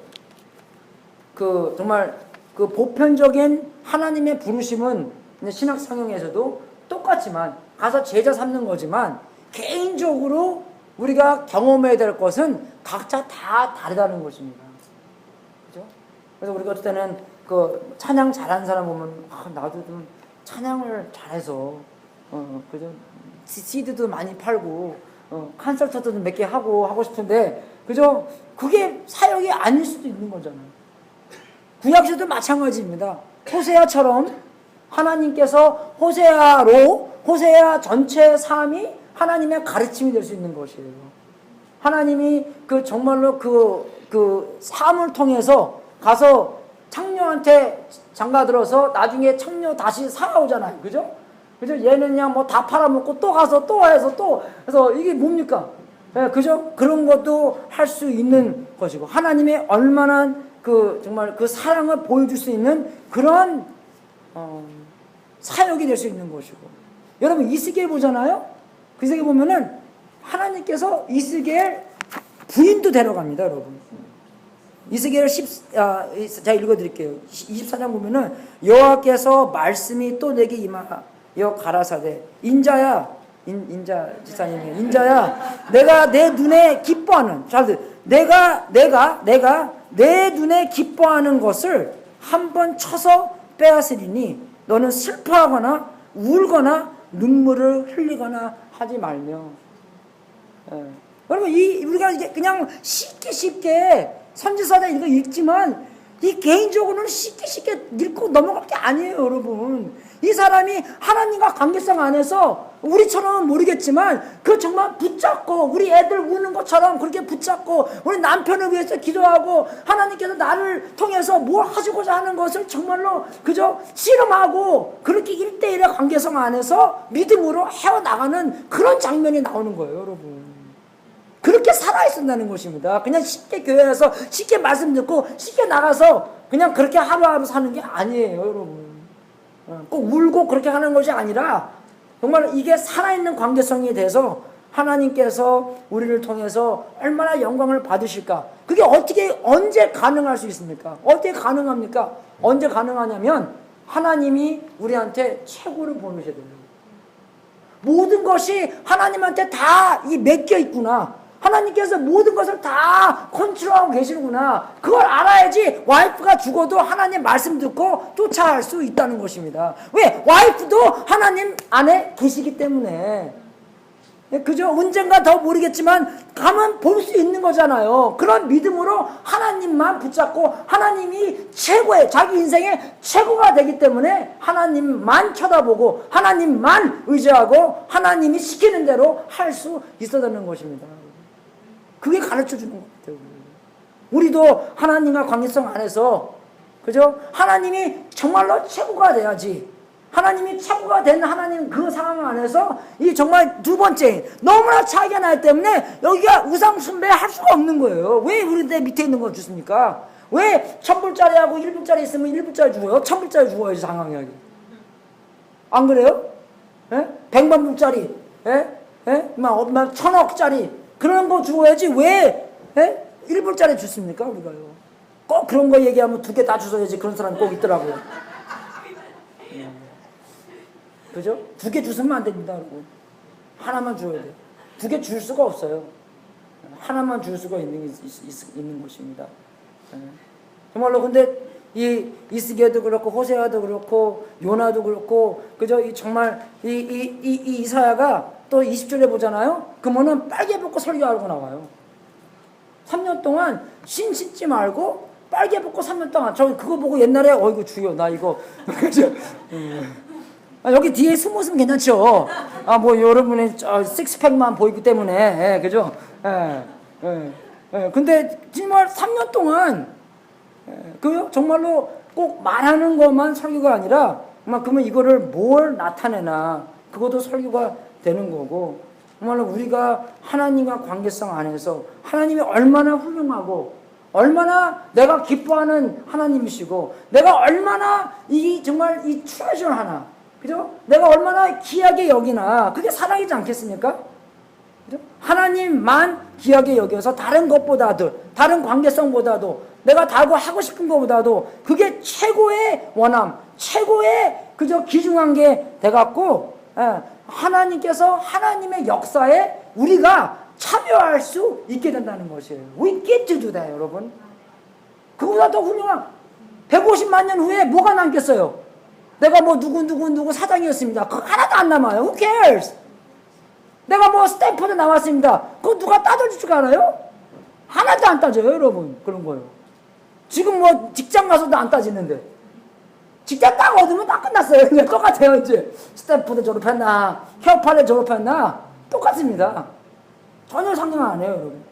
정말 보편적인 하나님의 부르심은 신학 성경에서도 똑같지만 가서 제자 삼는 거지만 개인적으로 우리가 경험해야 될 것은 각자 다 다르다는 것입니다. 그죠? 그래서 우리가 어떨 때는 찬양 잘하는 사람 보면 나도 좀 찬양을 잘해서 그죠? CD도 많이 팔고 콘서트도 몇 개 하고 싶은데 그죠? 그게 사역이 아닐 수도 있는 거잖아요. 구약시대도 마찬가지입니다. 호세아처럼 하나님께서 호세아 전체 삶이 하나님의 가르침이 될 수 있는 것이에요. 하나님이 정말로 그 삶을 통해서 가서 창녀한테 장가들어서 나중에 창녀 다시 살아오잖아요. 그죠? 그죠? 얘는 그냥 뭐 다 팔아먹고 또 가서 또 해서 또 그래서 이게 뭡니까? 예, 그죠? 그런 것도 할 수 있는 것이고 하나님의 얼마나 정말 그 사랑을 보여줄 수 있는 그런 사역이 될 수 있는 것이고 여러분 이스겔 보잖아요. 그 이스겔 보면은 하나님께서 이스겔 부인도 데려갑니다, 여러분. 이스겔 제가 읽어드릴게요. 24장 보면은 여호와께서 말씀이 또 내게 임하여 가라사대 인자 지사님이 인자야 내가 내 눈에 기뻐하는 내가 내 눈에 기뻐하는 것을 한번 쳐서 빼앗으리니 너는 슬퍼하거나 울거나 눈물을 흘리거나 하지 말며. 여러분 우리가 이제 그냥 쉽게 선지서다 이거 읽지만 이 개인적으로는 쉽게 읽고 넘어갈 게 아니에요, 여러분. 이 사람이 하나님과 관계성 안에서 우리처럼은 모르겠지만 정말 붙잡고 우리 애들 우는 것처럼 그렇게 붙잡고 우리 남편을 위해서 기도하고 하나님께서 나를 통해서 뭘 하시고자 하는 것을 정말로 그저 씨름하고 그렇게 1대1의 관계성 안에서 믿음으로 헤어나가는 그런 장면이 나오는 거예요, 여러분. 그렇게 살아있었다는 것입니다. 그냥 쉽게 교회에서 쉽게 말씀 듣고 쉽게 나가서 그냥 그렇게 하루하루 사는 게 아니에요, 여러분. 꼭 울고 그렇게 하는 것이 아니라 정말 이게 살아있는 관계성이 돼서 하나님께서 우리를 통해서 얼마나 영광을 받으실까. 그게 언제 가능할 수 있습니까? 어떻게 가능합니까? 언제 가능하냐면 하나님이 우리한테 최고를 보내셔야 돼요. 모든 것이 하나님한테 다 맡겨 있구나. 하나님께서 모든 것을 다 컨트롤하고 계시는구나. 그걸 알아야지 와이프가 죽어도 하나님 말씀 듣고 쫓아갈 수 있다는 것입니다. 왜? 와이프도 하나님 안에 계시기 때문에. 그죠? 언젠가 더 모르겠지만 가면 볼 수 있는 거잖아요. 그런 믿음으로 하나님만 붙잡고 하나님이 최고의 자기 인생의 최고가 되기 때문에 하나님만 쳐다보고 하나님만 의지하고 하나님이 시키는 대로 할 수 있어야 는 것입니다. 그게 가르쳐주는 것 같아요. 우리도 하나님과 관계성 안에서 그죠? 하나님이 정말로 최고가 돼야지. 하나님이 최고가 된 하나님 그 상황 안에서 이 정말 두 번째 너무나 차이가 나기 때문에 여기가 우상 숭배할 수가 없는 거예요. 왜 우리 내 밑에 있는 거 주십니까? 왜 1000불짜리하고 1불짜리 있으면 1불짜리 주고요 1000불짜리 주고요 상황이. 안 그래요? 예? 100만 불짜리 막 1000억짜리 그런 거 주어야지 왜 1불짜리 줬습니까 우리가요? 꼭 그런 거 얘기하면 2개 다 주셔야지 그런 사람이 꼭 있더라고요. 그죠? 2개 주시면 안 됩니다, 여러분. 하나만 줘야 돼요. 2개 줄 수가 없어요. 하나만 줄 수가 있는 것입니다. 정말로 근데 이 이스기야도 그렇고 호세아도 그렇고 요나도 그렇고 그죠? 정말 이사야가 또 20절에 보잖아요. 그러면은 빨개 벗고 설교하고 나와요. 3년 동안 씻지 말고 빨개 벗고 3년 동안 저 그거 보고 옛날에 어이구 주여 나 이거 그죠? 여기 뒤에 숨으면 괜찮죠. 뭐 여러분의 식스팩만 보이기 때문에 그죠? 근데 정말 3년 동안 그 정말로 꼭 말하는 것만 설교가 아니라 그러면 이거를 뭘 나타내나 그것도 설교가 되는 거고 정말로 우리가 하나님과 관계성 안에서 하나님이 얼마나 훌륭하고 얼마나 내가 기뻐하는 하나님이시고 내가 얼마나 정말 이 트레저 하나 그죠? 내가 얼마나 귀하게 여기나 그게 사랑이지 않겠습니까? 그죠? 하나님만 귀하게 여겨서 다른 것보다도 다른 관계성보다도 내가 하고 싶은 것보다도 그게 최고의 원함 최고의 그저 귀중한 게 돼갖고 하나님께서 하나님의 역사에 우리가 참여할 수 있게 된다는 것이에요. We get to do that, 여러분. 그보다 더 훌륭한 150만 년 후에 뭐가 남겠어요? 내가 뭐 누구 사장이었습니다. 그거 하나도 안 남아요. Who cares? 내가 뭐 스탠퍼드 나왔습니다. 그거 누가 따져줄 줄 알아요? 하나도 안 따져요, 여러분. 그런 거요. 지금 뭐 직장 가서도 안 따지는데 직장 딱 얻으면 딱 끝났어요. 이제 똑같아요. 이제 스태프도 졸업했나 케어파를 졸업했나 똑같습니다. 전혀 상관 안 해요, 여러분.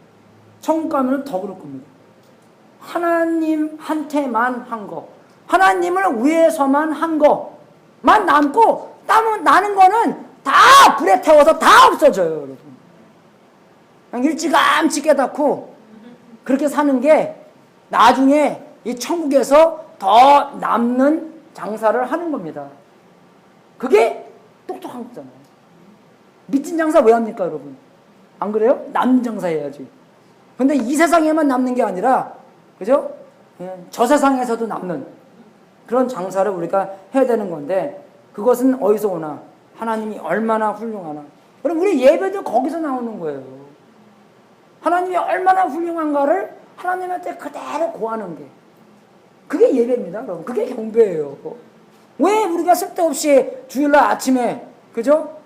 천국 가면 더 그럴 겁니다. 하나님한테만 한 거, 하나님을 위해서만 한 거만 남고 나는 거는 다 불에 태워서 다 없어져요, 여러분. 그냥 일찌감치 깨닫고 그렇게 사는 게 나중에 이 천국에서 더 남는 장사를 하는 겁니다. 그게 똑똑한 거잖아요. 미친 장사 왜 합니까, 여러분? 안 그래요? 남는 장사 해야지. 근데 이 세상에만 남는 게 아니라, 그죠? 저 세상에서도 남는 그런 장사를 우리가 해야 되는 건데, 그것은 어디서 오나? 하나님이 얼마나 훌륭하나. 여러분, 우리 예배도 거기서 나오는 거예요. 하나님이 얼마나 훌륭한가를 하나님한테 그대로 고하는 게. 그게 예배입니다, 여러분. 그게 경배예요. 왜 우리가 쓸데없이 주일날 아침에, 그죠?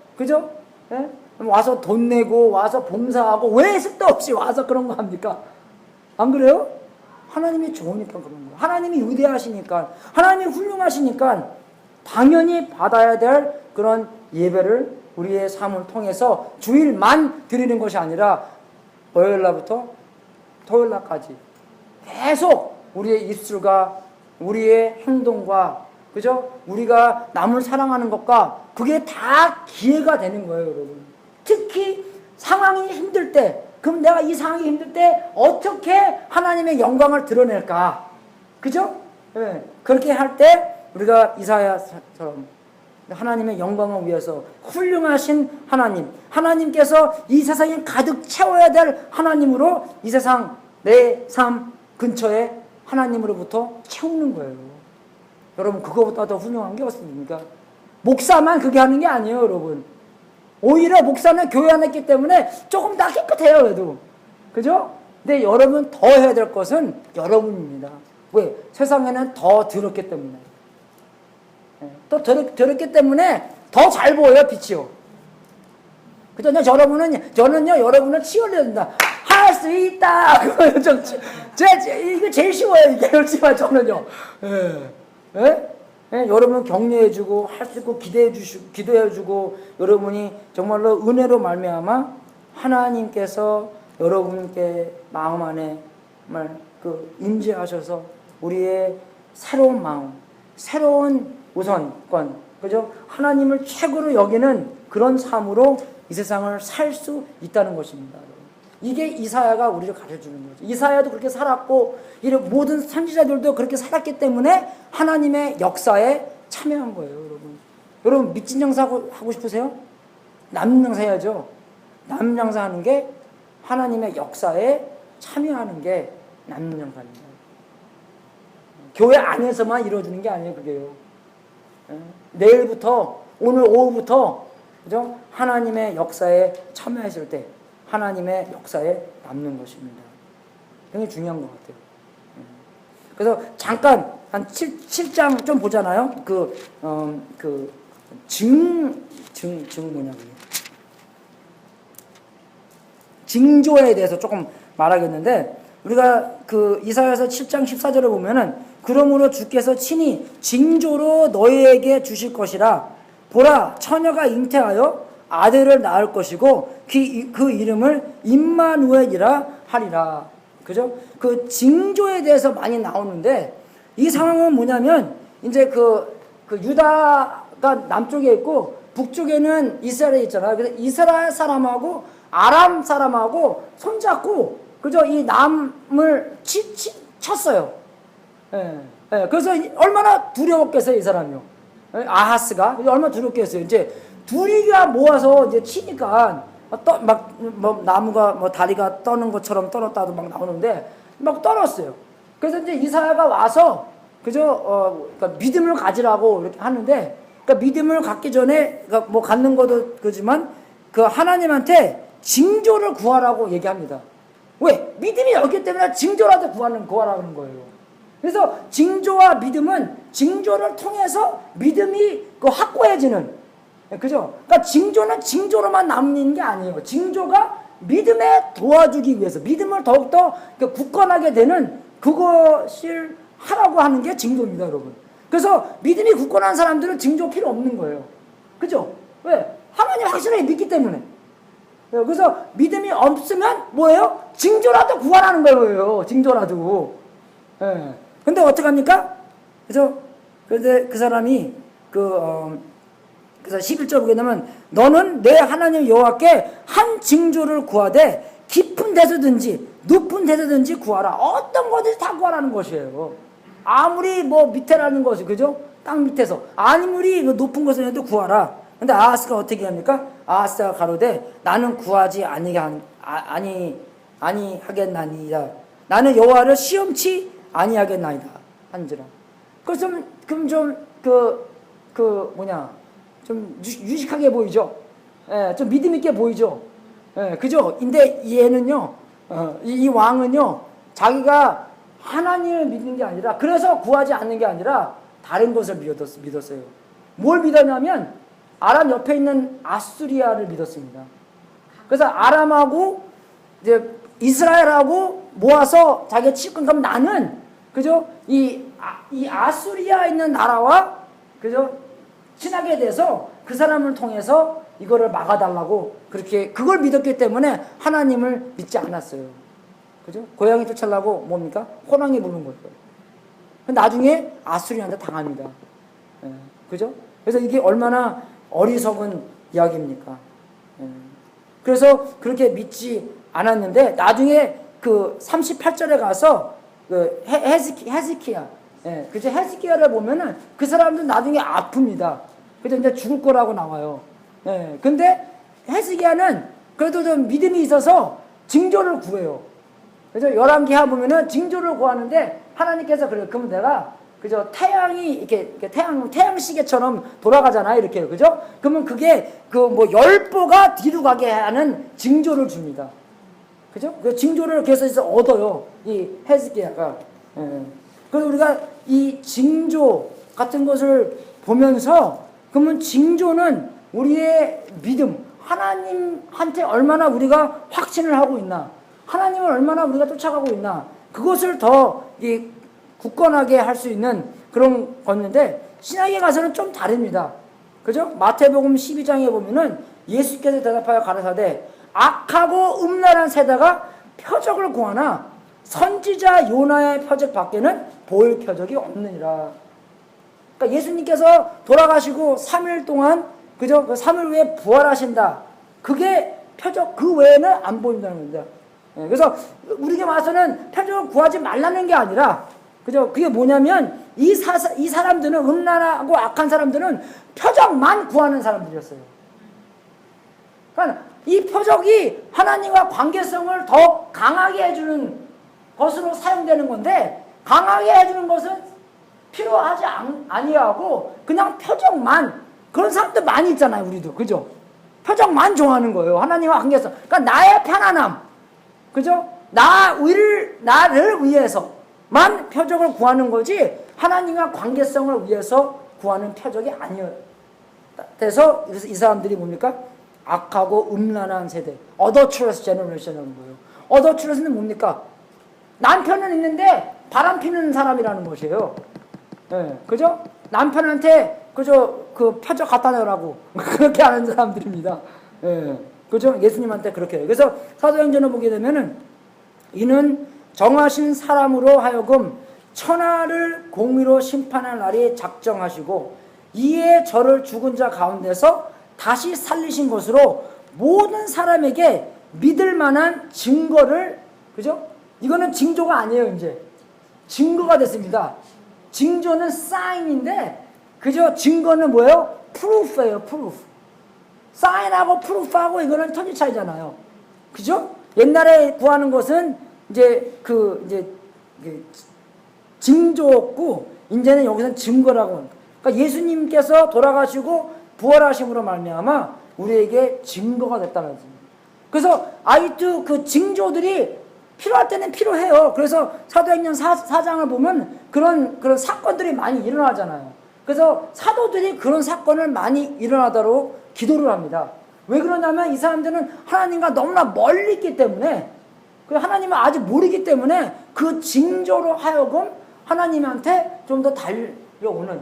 예? 와서 돈 내고, 와서 봉사하고, 왜 쓸데없이 와서 그런 거 합니까? 안 그래요? 하나님이 좋으니까 그런 거예요. 하나님이 위대하시니까, 하나님이 훌륭하시니까, 당연히 받아야 될 그런 예배를 우리의 삶을 통해서 주일만 드리는 것이 아니라, 월요일날부터 토요일날까지 계속 우리의 입술과 우리의 행동과, 그죠? 우리가 남을 사랑하는 것과 그게 다 기회가 되는 거예요, 여러분. 특히 상황이 힘들 때, 그럼 내가 이 상황이 힘들 때 어떻게 하나님의 영광을 드러낼까? 그죠? 네. 그렇게 할 때 우리가 이사야처럼 하나님의 영광을 위해서 훌륭하신 하나님께서 이 세상에 가득 채워야 될 하나님으로 이 세상 내 삶 근처에 하나님으로부터 채우는 거예요. 여러분, 그거보다 더 훌륭한 게 없습니까? 목사만 그게 하는 게 아니에요, 여러분. 오히려 목사는 교회 안에 있기 때문에 조금 더 깨끗해요, 그래도. 그죠? 근데 여러분 더 해야 될 것은 여러분입니다. 왜? 세상에는 더 더럽기 때문에. 또 더럽기 때문에 더 잘 보여요, 빛이요. 그죠? 저는요, 여러분은 치열해야 된다. 할 수 있다! 이거 제일 쉬워요, 이게. 그렇지만 저는요. 여러분 격려해주고, 할 수 있고, 기도해주고, 여러분이 정말로 은혜로 말미암아 하나님께서 여러분께 마음 안에 임재하셔서 우리의 새로운 마음, 새로운 우선권, 그죠? 하나님을 최고로 여기는 그런 삶으로 이 세상을 살 수 있다는 것입니다. 이게 이사야가 우리를 가르쳐주는 거죠. 이사야도 그렇게 살았고, 모든 선지자들도 그렇게 살았기 때문에 하나님의 역사에 참여한 거예요, 여러분. 여러분, 미친 장사 하고 싶으세요? 남는 장사 해야죠. 남는 장사 하는 게 하나님의 역사에 참여하는 게 남는 장사입니다. 교회 안에서만 이루어지는 게 아니에요, 그게요. 내일부터, 오늘 오후부터, 그죠? 하나님의 역사에 참여했을 때, 하나님의 역사에 남는 것입니다. 굉장히 중요한 것 같아요. 그래서 잠깐 한 7장 좀 보잖아요. 징조에 대해서 조금 말하겠는데, 우리가 이사야서 7장 14절을 보면은, 그러므로 주께서 친히 징조로 너희에게 주실 것이라. 보라, 처녀가 잉태하여 아들을 낳을 것이고 그 이름을 임마누엘이라 하리라. 그죠? 그 징조에 대해서 많이 나오는데, 이 상황은 뭐냐면, 이제 유다가 남쪽에 있고 북쪽에는 이스라엘이 있잖아요. 그래서 이스라엘 사람하고 아람 사람하고 손잡고, 그죠? 이 남을 쳤어요. 그래서 얼마나 두려웠겠어요, 이 사람이요. 아하스가 얼마나 두렵겠어요. 이제 둘이가 모아서 이제 치니까 나무가 다리가 떠는 것처럼 떨었다도 막 나오는데 막 떨었어요. 그래서 이제 이사야가 와서, 그죠? 그러니까 믿음을 가지라고 이렇게 하는데, 그러니까 믿음을 갖기 전에, 그러니까 갖는 것도 그지만 하나님한테 징조를 구하라고 얘기합니다. 왜? 믿음이 없기 때문에 징조라도 구하라는 거예요. 그래서 징조와 믿음은 징조를 통해서 믿음이 확고해지는, 그죠? 그러니까 징조는 징조로만 남는 게 아니에요. 징조가 믿음에 도와주기 위해서 믿음을 더욱더 굳건하게 되는 그것을 하라고 하는 게 징조입니다, 여러분. 그래서 믿음이 굳건한 사람들은 징조 필요 없는 거예요. 그죠? 왜? 하나님 확실하게 믿기 때문에. 그래서 믿음이 없으면 뭐예요? 징조라도 구하라는 거예요. 징조라도. 예. 근데 어떡합니까? 그런데 그 사람이 그래서 11절 보게 되면 너는 내 하나님 여호와께 한 징조를 구하되 깊은 데서든지 높은 데서든지 구하라. 어떤 것든지 다 구하라는 것이에요. 아무리 뭐 밑에라는 것이, 그죠? 땅 밑에서 아무리 높은 곳에도 구하라. 근데 아하스가 어떻게 합니까? 아하스가 가로되 나는 구하지 아니하겠나이다. 나는 여호와를 시험치 아니하겠나이다 한지라. 그럼 좀 유식하게 보이죠. 예, 좀 믿음 있게 보이죠. 예, 그죠? 근데 얘는요, 이 왕은요, 자기가 하나님을 믿는 게 아니라, 그래서 구하지 않는 게 아니라 다른 것을 믿었어요. 뭘 믿었냐면 아람 옆에 있는 아수리아를 믿었습니다. 그래서 아람하고 이제 이스라엘하고 모아서 자기가 치고, 그럼 나는, 그죠? 이 아수리아에 있는 나라와, 그죠? 친하게 돼서 그 사람을 통해서 이거를 막아달라고 그걸 믿었기 때문에 하나님을 믿지 않았어요. 그죠? 고양이 쫓으려고 뭡니까? 호랑이 부른 거예요. 나중에 아수리한테 당합니다. 예, 그죠? 그래서 이게 얼마나 어리석은 이야기입니까? 예. 그래서 그렇게 믿지 않았는데 나중에 그 38절에 가서 그 헤스키야, 예, 그죠? 헤스키야를 보면은 그 사람들 나중에 아픕니다. 그래서 이제 죽을 거라고 나와요. 예, 근데 헤스키야는 그래도 좀 믿음이 있어서 징조를 구해요. 그죠? 열왕기하 보면은 징조를 구하는데 하나님께서 그래요. 그러면 내가, 그죠? 태양이 이렇게 태양 시계처럼 돌아가잖아요. 이렇게. 그죠? 그러면 그게 열보가 뒤로 가게 하는 징조를 줍니다. 그죠? 그 징조를 그래서 얻어요. 이 헤스키야가. 예. 그래서 우리가 이 징조 같은 것을 보면서, 그러면 징조는 우리의 믿음, 하나님한테 얼마나 우리가 확신을 하고 있나, 하나님을 얼마나 우리가 쫓아가고 있나, 그것을 더 굳건하게 할 수 있는 그런 건데, 신약에 가서는 좀 다릅니다. 그죠? 마태복음 12장에 보면은 예수께서 대답하여 가라사대 악하고 음란한 세대가 표적을 구하나 선지자 요나의 표적 밖에는 보일 표적이 없느니라. 그러니까 예수님께서 돌아가시고 3일 동안, 그죠? 그 3일 후에 부활하신다. 그게 표적, 그 외에는 안 보인다는 겁니다. 예, 그래서 우리에게 와서는 표적을 구하지 말라는 게 아니라, 그죠? 그게 뭐냐면 이 사람들은, 음란하고 악한 사람들은 표적만 구하는 사람들이었어요. 그러니까 이 표적이 하나님과 관계성을 더 강하게 해주는 것으로 사용되는 건데, 강하게 해주는 것은 필요하지 아니하고 그냥 표적만, 그런 사람들 많이 있잖아요, 우리도. 그죠? 표적만 좋아하는 거예요, 하나님과 관계성. 그러니까 나의 편안함, 그죠? 나를 위해서만 표적을 구하는 거지, 하나님과 관계성을 위해서 구하는 표적이 아니에요. 그래서 이 사람들이 뭡니까? 악하고 음란한 세대, adulterous generation이라는 거예요. adulterous는 뭡니까? 남편은 있는데 바람 피는 사람이라는 것이에요. 예, 그죠? 남편한테 그 표적 갖다 내라고 그렇게 하는 사람들입니다. 예, 그죠? 예수님한테 그렇게 해요. 그래서 사도행전을 보게 되면은 이는 정하신 사람으로 하여금 천하를 공의로 심판할 날이 작정하시고 이에 저를 죽은 자 가운데서 다시 살리신 것으로 모든 사람에게 믿을 만한 증거를, 그죠? 이거는 징조가 아니에요. 이제 증거가 됐습니다. 징조는 사인인데, 그죠? 증거는 뭐예요? 프루프예요. 프루프. 사인하고 프루프하고 이거는 천지 차이잖아요. 그죠? 옛날에 구하는 것은 이제 징조였고, 이제는 여기서는 증거라고 합니다. 그러니까 예수님께서 돌아가시고 부활하심으로 말미암아 우리에게 증거가 됐다는 거죠. 그래서 아직도 그 징조들이 필요할 때는 필요해요. 그래서 사도행전 4장을 보면 그런 사건들이 많이 일어나잖아요. 그래서 사도들이 그런 사건을 많이 일어나도록 기도를 합니다. 왜 그러냐면 이 사람들은 하나님과 너무나 멀리 있기 때문에, 하나님을 아직 모르기 때문에 그 징조로 하여금 하나님한테 좀 더 달려오는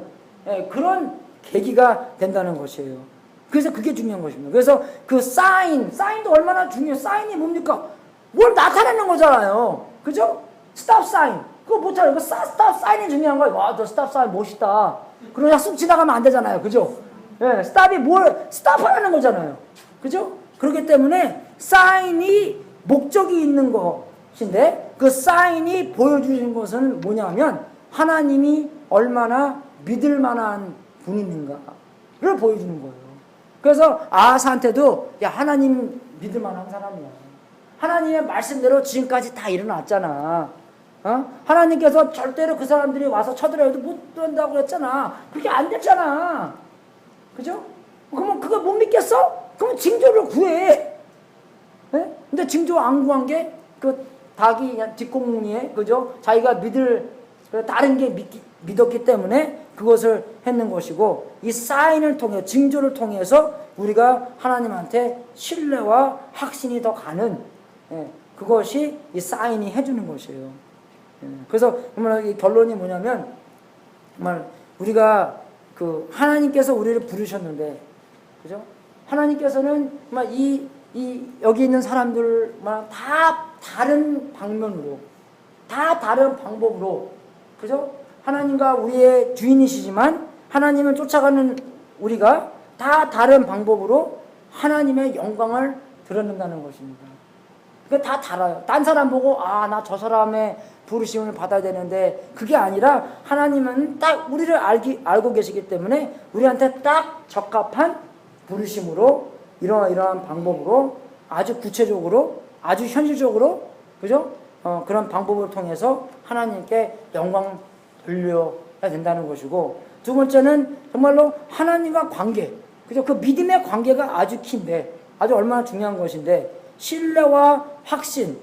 그런 계기가 된다는 것이에요. 그래서 그게 중요한 것입니다. 그래서 그 사인도 얼마나 중요해요. 사인이 뭡니까? 뭘 나타내는 거잖아요. 그죠? 스탑 사인. 그거 못하는 거 스탑 사인이 중요한 거예요. 와, 너 스탑 사인 멋있다. 그러냐 쑥 지나가면 안 되잖아요. 그죠? 예, 스탑이 뭘 스탑하라는 거잖아요. 그죠? 그렇기 때문에 사인이 목적이 있는 것인데, 그 사인이 보여주신 것은 뭐냐면 하나님이 얼마나 믿을 만한 분인가를 보여주는 거예요. 그래서 아하스한테도 야, 하나님 믿을 만한 사람이야. 하나님의 말씀대로 지금까지 다 일어났잖아. 하나님께서 절대로 그 사람들이 와서 쳐들어도 못 된다고 그랬잖아. 그게 안 됐잖아. 그죠? 그러면 그거 못 믿겠어? 그러면 징조를 구해. 네? 근데 징조 안 구한 게 그 닭이 그냥 뒷공무니에, 그죠? 자기가 믿을 다른 게 믿었기 때문에 그것을 했는 것이고, 이 사인을 통해, 징조를 통해서 우리가 하나님한테 신뢰와 확신이 더 가는, 그것이 이 사인이 해주는 것이에요. 그래서 정말 이 결론이 뭐냐면, 정말 우리가 그 하나님께서 우리를 부르셨는데, 그죠? 하나님께서는 정말 여기 있는 사람들만 다 다른 방면으로, 다 다른 방법으로, 그죠? 하나님과 우리의 주인이시지만 하나님을 쫓아가는 우리가 다 다른 방법으로 하나님의 영광을 드러낸다는 것입니다. 그게 다 달라요. 딴 사람 보고 나 저 사람의 부르심을 받아야 되는데, 그게 아니라 하나님은 딱 우리를 알고 계시기 때문에 우리한테 딱 적합한 부르심으로 이러한 방법으로 아주 구체적으로, 아주 현실적으로, 그죠? 그런 방법을 통해서 하나님께 영광 돌려야 된다는 것이고, 두 번째는 정말로 하나님과 관계, 그죠? 그 믿음의 관계가 아주 키인데, 아주 얼마나 중요한 것인데, 신뢰와 확신이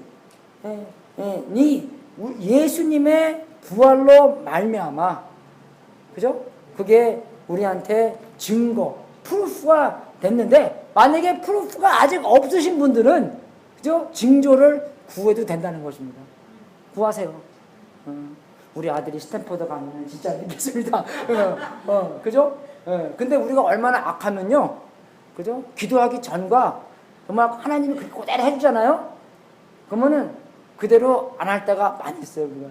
예수님의 부활로 말미암아, 그죠? 그게 우리한테 증거, 프루프가 됐는데, 만약에 프루프가 아직 없으신 분들은, 그죠? 징조를 구해도 된다는 것입니다. 구하세요. 우리 아들이 스탠퍼드 가면 진짜 믿겠습니다. 그죠? 근데 우리가 얼마나 악하면요, 그죠? 기도하기 전과 정말 하나님이 그렇게 그대로 해주잖아요? 그러면은 그대로 안 할 때가 많이 있어요, 우리가.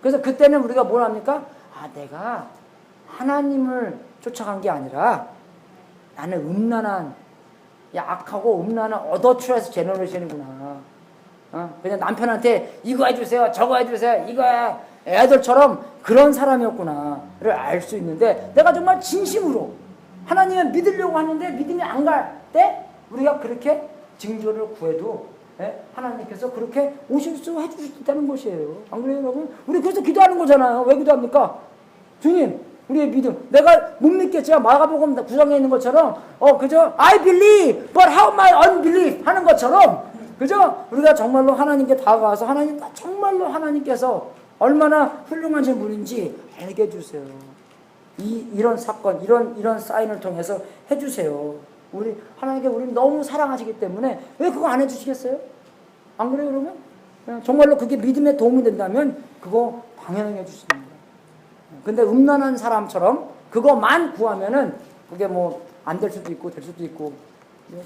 그래서 그때는 우리가 뭘 합니까? 내가 하나님을 쫓아간 게 아니라 나는 음란한, 악하고 음란한 어더트레스 제너레이션이구나. 그냥 남편한테 이거 해주세요, 저거 해주세요, 이거야. 애들처럼 그런 사람이었구나를 알 수 있는데, 내가 정말 진심으로 하나님을 믿으려고 하는데 믿음이 안 갈 때 우리가 그렇게 징조를 구해도 하나님께서 그렇게 오실 수 해주실 수 있다는 것이에요. 안 그래요, 여러분? 우리 그래서 기도하는 거잖아요. 왜 기도합니까? 주님, 우리의 믿음, 내가 못 믿겠지만 마가복음 9장에 있는 것처럼 그죠? I believe, but how my unbelief 하는 것처럼, 그죠? 우리가 정말로 하나님께 다가가서 정말로 하나님께서 얼마나 훌륭하신 분인지 알게 해주세요. 이런 사건, 이런 사인을 통해서 해주세요. 하나님께 우리를 너무 사랑하시기 때문에 왜 그거 안 해주시겠어요? 안 그래요, 그러면? 정말로 그게 믿음에 도움이 된다면 그거 당연히 해주십니다. 근데 음란한 사람처럼 그거만 구하면은 그게 뭐 안 될 수도 있고 될 수도 있고,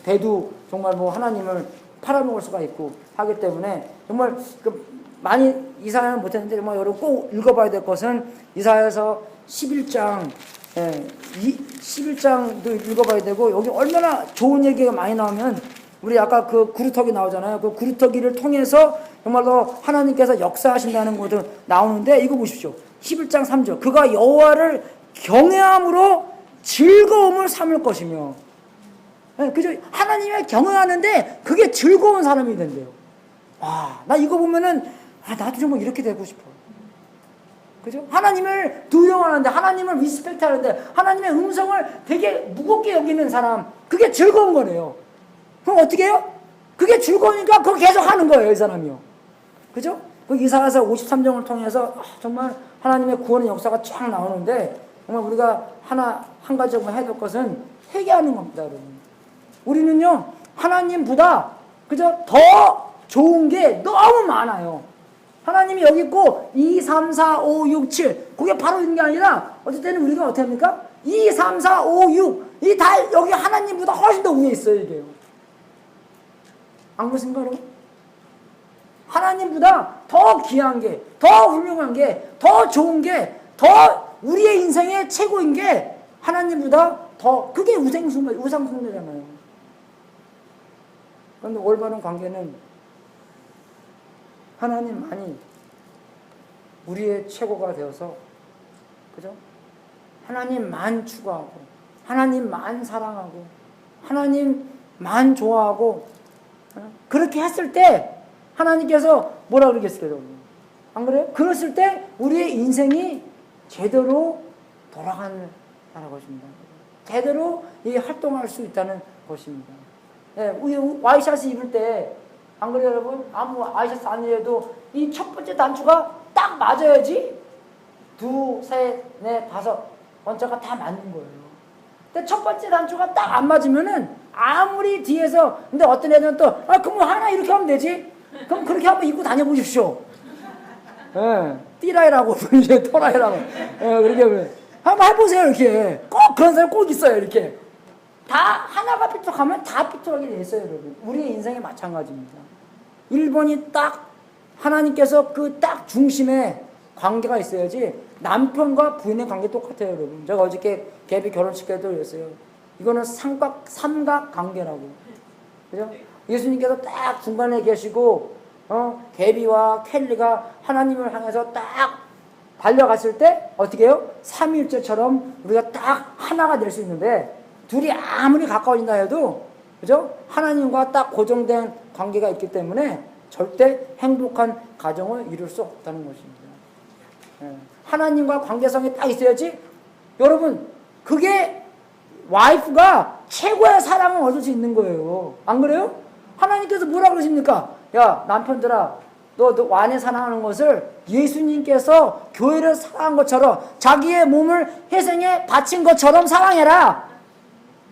대도 정말 뭐 하나님을 팔아먹을 수가 있고 하기 때문에, 정말 많이 이사야는 못했는데 정말 여러분 꼭 읽어봐야 될 것은 이사야서 11장, 11장도 읽어봐야 되고, 여기 얼마나 좋은 얘기가 많이 나오면, 우리 아까 그 구루터기 나오잖아요. 그 구루터기를 통해서 정말로 하나님께서 역사하신다는 것도 나오는데, 이거 보십시오. 11장 3절. 그가 여호와를 경외함으로 즐거움을 삼을 것이며, 그죠? 하나님을 경외하는데 그게 즐거운 사람이 된대요. 나 이거 보면은 나도 정말 이렇게 되고 싶어. 그죠? 하나님을 두려워하는데, 하나님을 리스펙트 하는데, 하나님의 음성을 되게 무겁게 여기는 사람, 그게 즐거운 거래요. 그럼 어떻게 해요? 그게 즐거우니까 그거 계속 하는 거예요, 이 사람이요. 그죠? 그 이사야서 53장을 통해서 정말 하나님의 구원의 역사가 쫙 나오는데, 정말 우리가 한 가지 정말 해야 될 것은 회개하는 겁니다, 여러분. 우리는요, 하나님보다 그죠? 더 좋은 게 너무 많아요. 하나님이 여기 있고 2, 3, 4, 5, 6, 7 그게 바로 있는 게 아니라 어떨 때는 우리가 어떻게 합니까? 2, 3, 4, 5, 6 이 다 여기 하나님보다 훨씬 더 위에 있어요. 이게요. 안 그렇습니까 여러분? 하나님보다 더 귀한 게, 더 훌륭한 게, 더 좋은 게, 더 우리의 인생의 최고인 게 하나님보다 더 그게 우상숭배잖아요. 그런데 올바른 관계는 하나님만이 우리의 최고가 되어서 그죠? 하나님만 추구하고 하나님만 사랑하고 하나님만 좋아하고 그렇게 했을 때 하나님께서 뭐라 그러겠어요, 여러분? 안 그래요? 그랬을 때 우리의 인생이 제대로 돌아가는 것입니다. 제대로 활동할 수 있다는 것입니다. 예, 우리 와이셔츠 입을 때, 안 그래요, 여러분? 아무 와이셔츠 아니래도 이 첫 번째 단추가 딱 맞아야지 2, 3, 4, 5 원자가 다 맞는 거예요. 근데 첫 번째 단추가 딱 안 맞으면은 아무리 뒤에서, 근데 어떤 애들은 또, 그럼 하나 이렇게 하면 되지? 그럼 그렇게 한번 입고 다녀보십시오. 예, 띠라이라고, 이제 토라이라고. 예, 그렇게 한번 해보세요, 이렇게. 꼭 그런 사람 꼭 있어요, 이렇게. 다 하나가 삐뚤하면 다 삐뚤하게 돼 있어요, 여러분. 우리의 인생이 마찬가지입니다. 1번이 딱 하나님께서 그 딱 중심에 관계가 있어야지 남편과 부인의 관계 똑같아요, 여러분. 제가 어저께 갭이 결혼식 때도 그랬어요. 이거는 삼각 관계라고. 그죠? 예수님께서 딱 중간에 계시고, 개비와 켈리가 하나님을 향해서 딱 달려갔을 때, 어떻게 해요? 삼위일체처럼 우리가 딱 하나가 될 수 있는데, 둘이 아무리 가까워진다 해도, 그죠? 하나님과 딱 고정된 관계가 있기 때문에 절대 행복한 가정을 이룰 수 없다는 것입니다. 하나님과 관계성이 딱 있어야지, 여러분, 그게 와이프가 최고의 사랑을 얻을 수 있는 거예요. 안 그래요? 하나님께서 뭐라 그러십니까? 야, 남편들아, 너 아내 사랑하는 것을 예수님께서 교회를 사랑한 것처럼 자기의 몸을 희생에 바친 것처럼 사랑해라.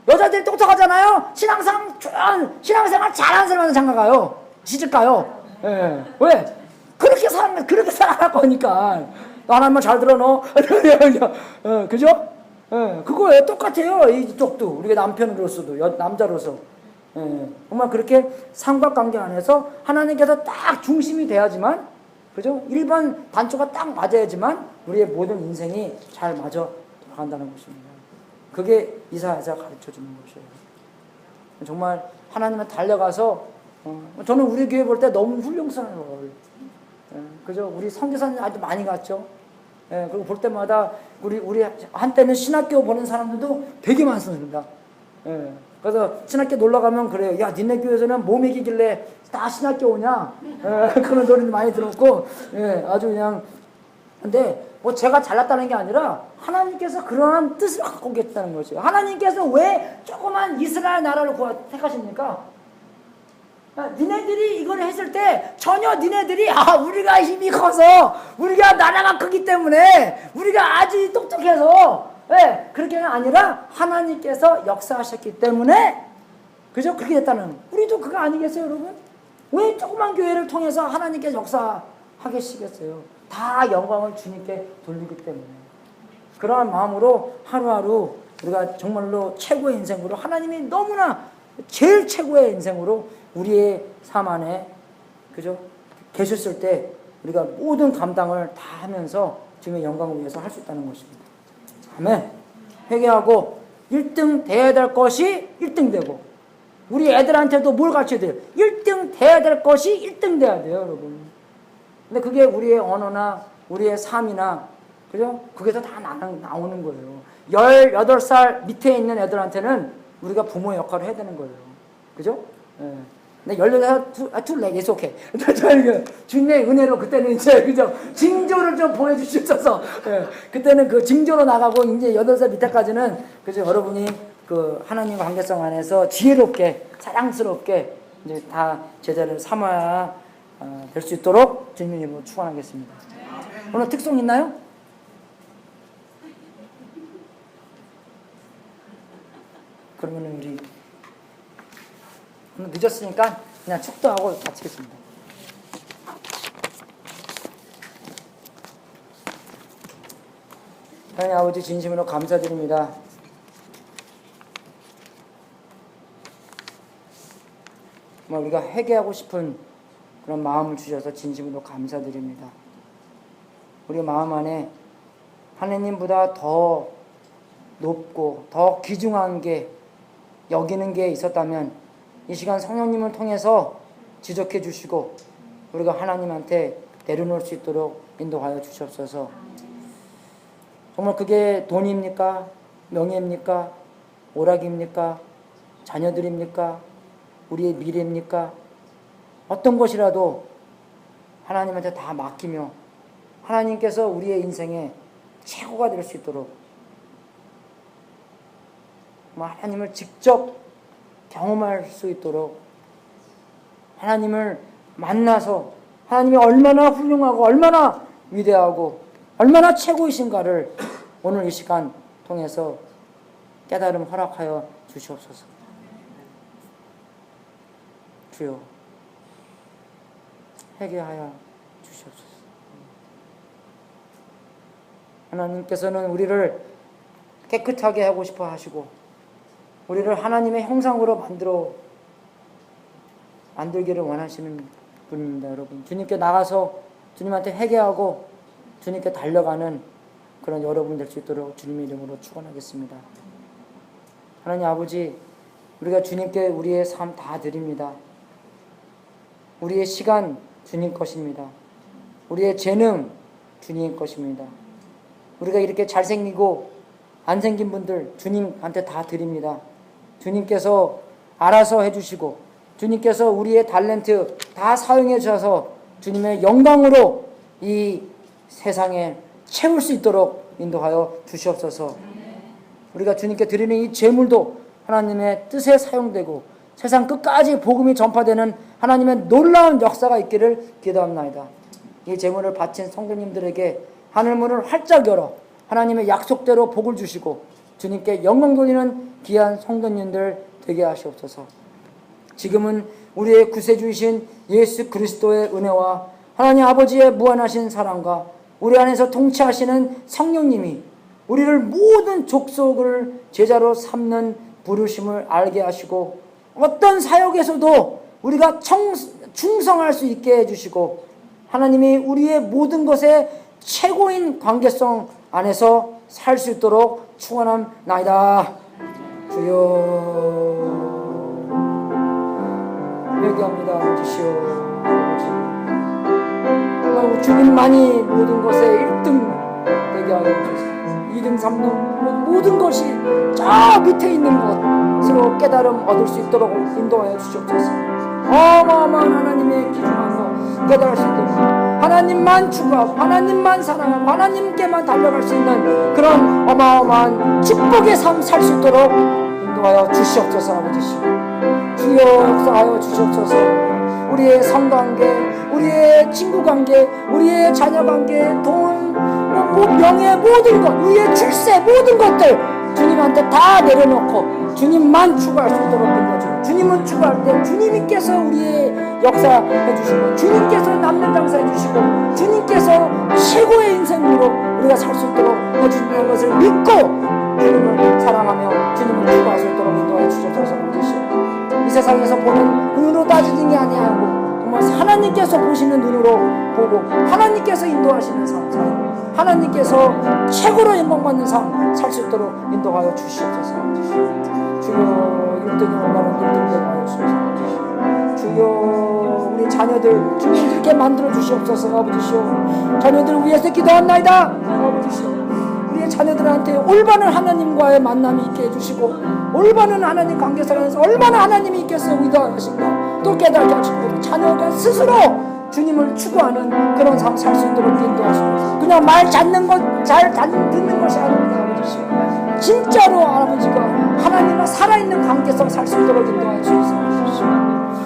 여자들이 똑똑하잖아요. 신앙생활 잘하는 사람한테 장가가요. 시집가요. 예. 왜? 그렇게 사랑할 거니까. 하나님만 잘 들어 너. 그죠? 예. 그거예요. 똑같아요. 이쪽도 우리가 남편으로서도 남자로서. 예. 정말 그렇게 삼각관계 안에서 하나님께서 딱 중심이 돼야지만, 그죠? 1번 단추가 딱 맞아야지만 우리의 모든 인생이 잘 맞아 돌아간다는 것입니다. 그게 이사야가 가르쳐주는 것이에요. 정말 하나님은 달려가서, 저는 우리 교회 볼 때 너무 훌륭스러워요. 그죠? 우리 선교사님 아주 많이 갔죠. 그리고 볼 때마다 우리 한때는 신학교 보는 사람들도 되게 많습니다. 그래서 신학교 놀러 가면 그래요. 야, 니네 교회에서는 뭐 먹이길래 다 신학교 오냐? 그런 소리도 많이 들었고, 아주 그냥. 근데 뭐 제가 잘났다는 게 아니라 하나님께서 그러한 뜻을 갖고 계셨다는 거죠. 하나님께서 왜 조그만 이스라엘 나라를 택하십니까? 니네들이 이걸 했을 때 전혀 니네들이 우리가 힘이 커서 우리가 나라가 크기 때문에 우리가 아주 똑똑해서 그렇게는 아니라 하나님께서 역사하셨기 때문에, 그죠? 그렇게 됐다는. 우리도 그거 아니겠어요, 여러분? 왜 조그만 교회를 통해서 하나님께서 역사하시겠어요? 다 영광을 주님께 돌리기 때문에. 그러한 마음으로 하루하루 우리가 정말로 최고의 인생으로, 하나님이 너무나 제일 최고의 인생으로 우리의 삶 안에, 그죠? 계셨을 때 우리가 모든 감당을 다 하면서 주님의 영광을 위해서 할 수 있다는 것입니다. 아멘. 회개하고 1등 돼야 될 것이 1등 되고, 우리 애들한테도 뭘 가르쳐야 돼요? 1등 돼야 될 것이 1등 돼야 돼요, 여러분. 근데 그게 우리의 언어나 우리의 삶이나, 그죠? 그게서 다 나오는 거예요. 18살 밑에 있는 애들한테는 우리가 부모의 역할을 해야 되는 거예요. 그죠? 근데 18살, too late, it's okay. 주님의 은혜로 그때는 이제, 그죠? 징조를 좀 보여주셔서, 그때는 그 징조로 나가고, 이제 8살 밑에까지는, 그죠? 여러분이 그 하나님과 관계성 안에서 지혜롭게, 사랑스럽게, 이제 다 제자를 삼아야 될 수 있도록 주님의 이름으로 축원하겠습니다. 오늘 특송 있나요? 그러면 우리 늦었으니까 그냥 축도하고 마치겠습니다. 하나님 아버지 진심으로 감사드립니다. 정말 우리가 회개하고 싶은 그런 마음을 주셔서 진심으로 감사드립니다. 우리 마음 안에 하나님보다 더 높고 더 귀중한 게 여기는 게 있었다면 이 시간 성령님을 통해서 지적해 주시고 우리가 하나님한테 내려놓을 수 있도록 인도하여 주시옵소서. 정말 그게 돈입니까? 명예입니까? 오락입니까? 자녀들입니까? 우리의 미래입니까? 어떤 것이라도 하나님한테 다 맡기며 하나님께서 우리의 인생의 최고가 될 수 있도록 하나님을 직접 경험할 수 있도록 하나님을 만나서 하나님이 얼마나 훌륭하고 얼마나 위대하고 얼마나 최고이신가를 오늘 이 시간 통해서 깨달음 허락하여 주시옵소서. 주여 회개하여 주시옵소서. 하나님께서는 우리를 깨끗하게 하고 싶어 하시고 우리를 하나님의 형상으로 만들기를 원하시는 분입니다. 여러분, 주님께 나가서 주님한테 회개하고 주님께 달려가는 그런 여러분 될 수 있도록 주님의 이름으로 축원하겠습니다. 하나님 아버지, 우리가 주님께 우리의 삶 다 드립니다. 우리의 시간 주님 것입니다. 우리의 재능 주님 것입니다. 우리가 이렇게 잘생기고 안 생긴 분들 주님한테 다 드립니다. 주님께서 알아서 해주시고 주님께서 우리의 탤런트 다 사용해 주셔서 주님의 영광으로 이 세상에 채울 수 있도록 인도하여 주시옵소서. 우리가 주님께 드리는 이 제물도 하나님의 뜻에 사용되고 세상 끝까지 복음이 전파되는 하나님의 놀라운 역사가 있기를 기도합니다. 이 제물을 바친 성도님들에게 하늘문을 활짝 열어 하나님의 약속대로 복을 주시고 주님께 영광 돌리는 귀한 성도님들 되게 하시옵소서. 지금은 우리의 구세주이신 예수 그리스도의 은혜와 하나님 아버지의 무한하신 사랑과 우리 안에서 통치하시는 성령님이 우리를 모든 족속을 제자로 삼는 부르심을 알게 하시고 어떤 사역에서도 우리가 충성할 수 있게 해주시고 하나님이 우리의 모든 것에 최고인 관계성 안에서 살 수 있도록 축원합나이다. 주여 회개합니다. 주시오. 주님만이 모든 것에 1등 되게 하여 주시옵소서. 2등 3등 모든 것이 저 밑에 있는 것으로 깨달음 얻을 수 있도록 인도하여 주시옵소서. 어마어마한 하나님의 기준한 것 깨달을 수 있도록 하나님만 추구하고 하나님만 사랑하고 하나님께만 달려갈 수 있는 그런 어마어마한 축복의 삶 살 수 있도록 인도하여 주시옵소서. 아버지시오 주여 역사하여 주시옵소서. 우리의 성관계, 우리의 친구관계, 우리의 자녀관계, 돈, 명예 모든 것, 우리의 출세 모든 것들 주님한테 다 내려놓고 주님만 추구할 수 있도록 된 거죠. 주님은 추구할 때 주님께서 우리의 역사해 주시고 주님께서 남는 장사 해주시고 주님께서 최고의 인생으로 우리가 살 수 있도록 해주시는 것을 믿고 주님을 사랑하며 주님을 추구할 수 있도록 인도하여 주셔서 이 세상에서 보는 눈으로 따지는 게 아니하고 정말 하나님께서 보시는 눈으로 보고 하나님께서 인도하시는 삶, 하나님께서 최고로 영광받는 삶 살 수 있도록 인도하여 주시옵소서. 주여 1등이 올라가는 1등 되게 하여 주시옵소서. 주여 우리 자녀들 주님 그렇게 만들어 주시옵소서. 아버지시오 자녀들을 위해서 기도합나이다. 아버지시오 우리의 자녀들한테 올바른 하나님과의 만남이 있게 해주시고 올바른 하나님 관계 속에서 얼마나 하나님이 있겠어 위대하신가 또 깨닫게 하시고 자녀가 스스로 주님을 추구하는 그런 삶 살 수 있도록 인도하시고 그냥 말 찾는 것 잘 듣는 것이 아닙니다. 아버지시오 진짜로 아버지가 하나님과 살아있는 관계성 살 수 있도록 인도하여 주시옵소서.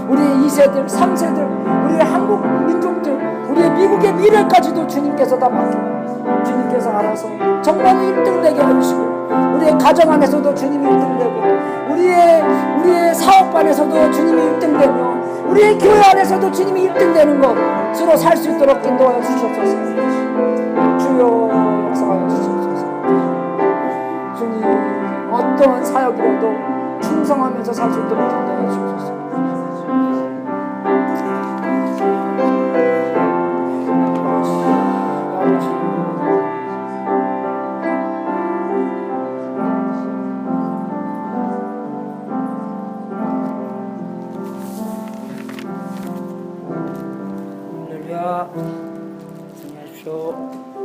우리의 2세들 3세들 우리의 한국 민족들 우리의 미국의 미래까지도 주님께서 다 맡기고 주님께서 알아서 정말 1등 되게 해주시고 우리의 가정 안에서도 주님이 1등 되고 우리의 사업 안에서도 주님이 1등 되며 우리의 교회 안에서도 주님이 1등 되는 것으로 살 수 있도록 인도하여 주시옵소서. 주여 역사하여 주시옵소서. 주님 어떠한 사역이라도 충성하면서 살 수 있도록 인도하여 주시옵소서. 할렐루야. 승리하십시오.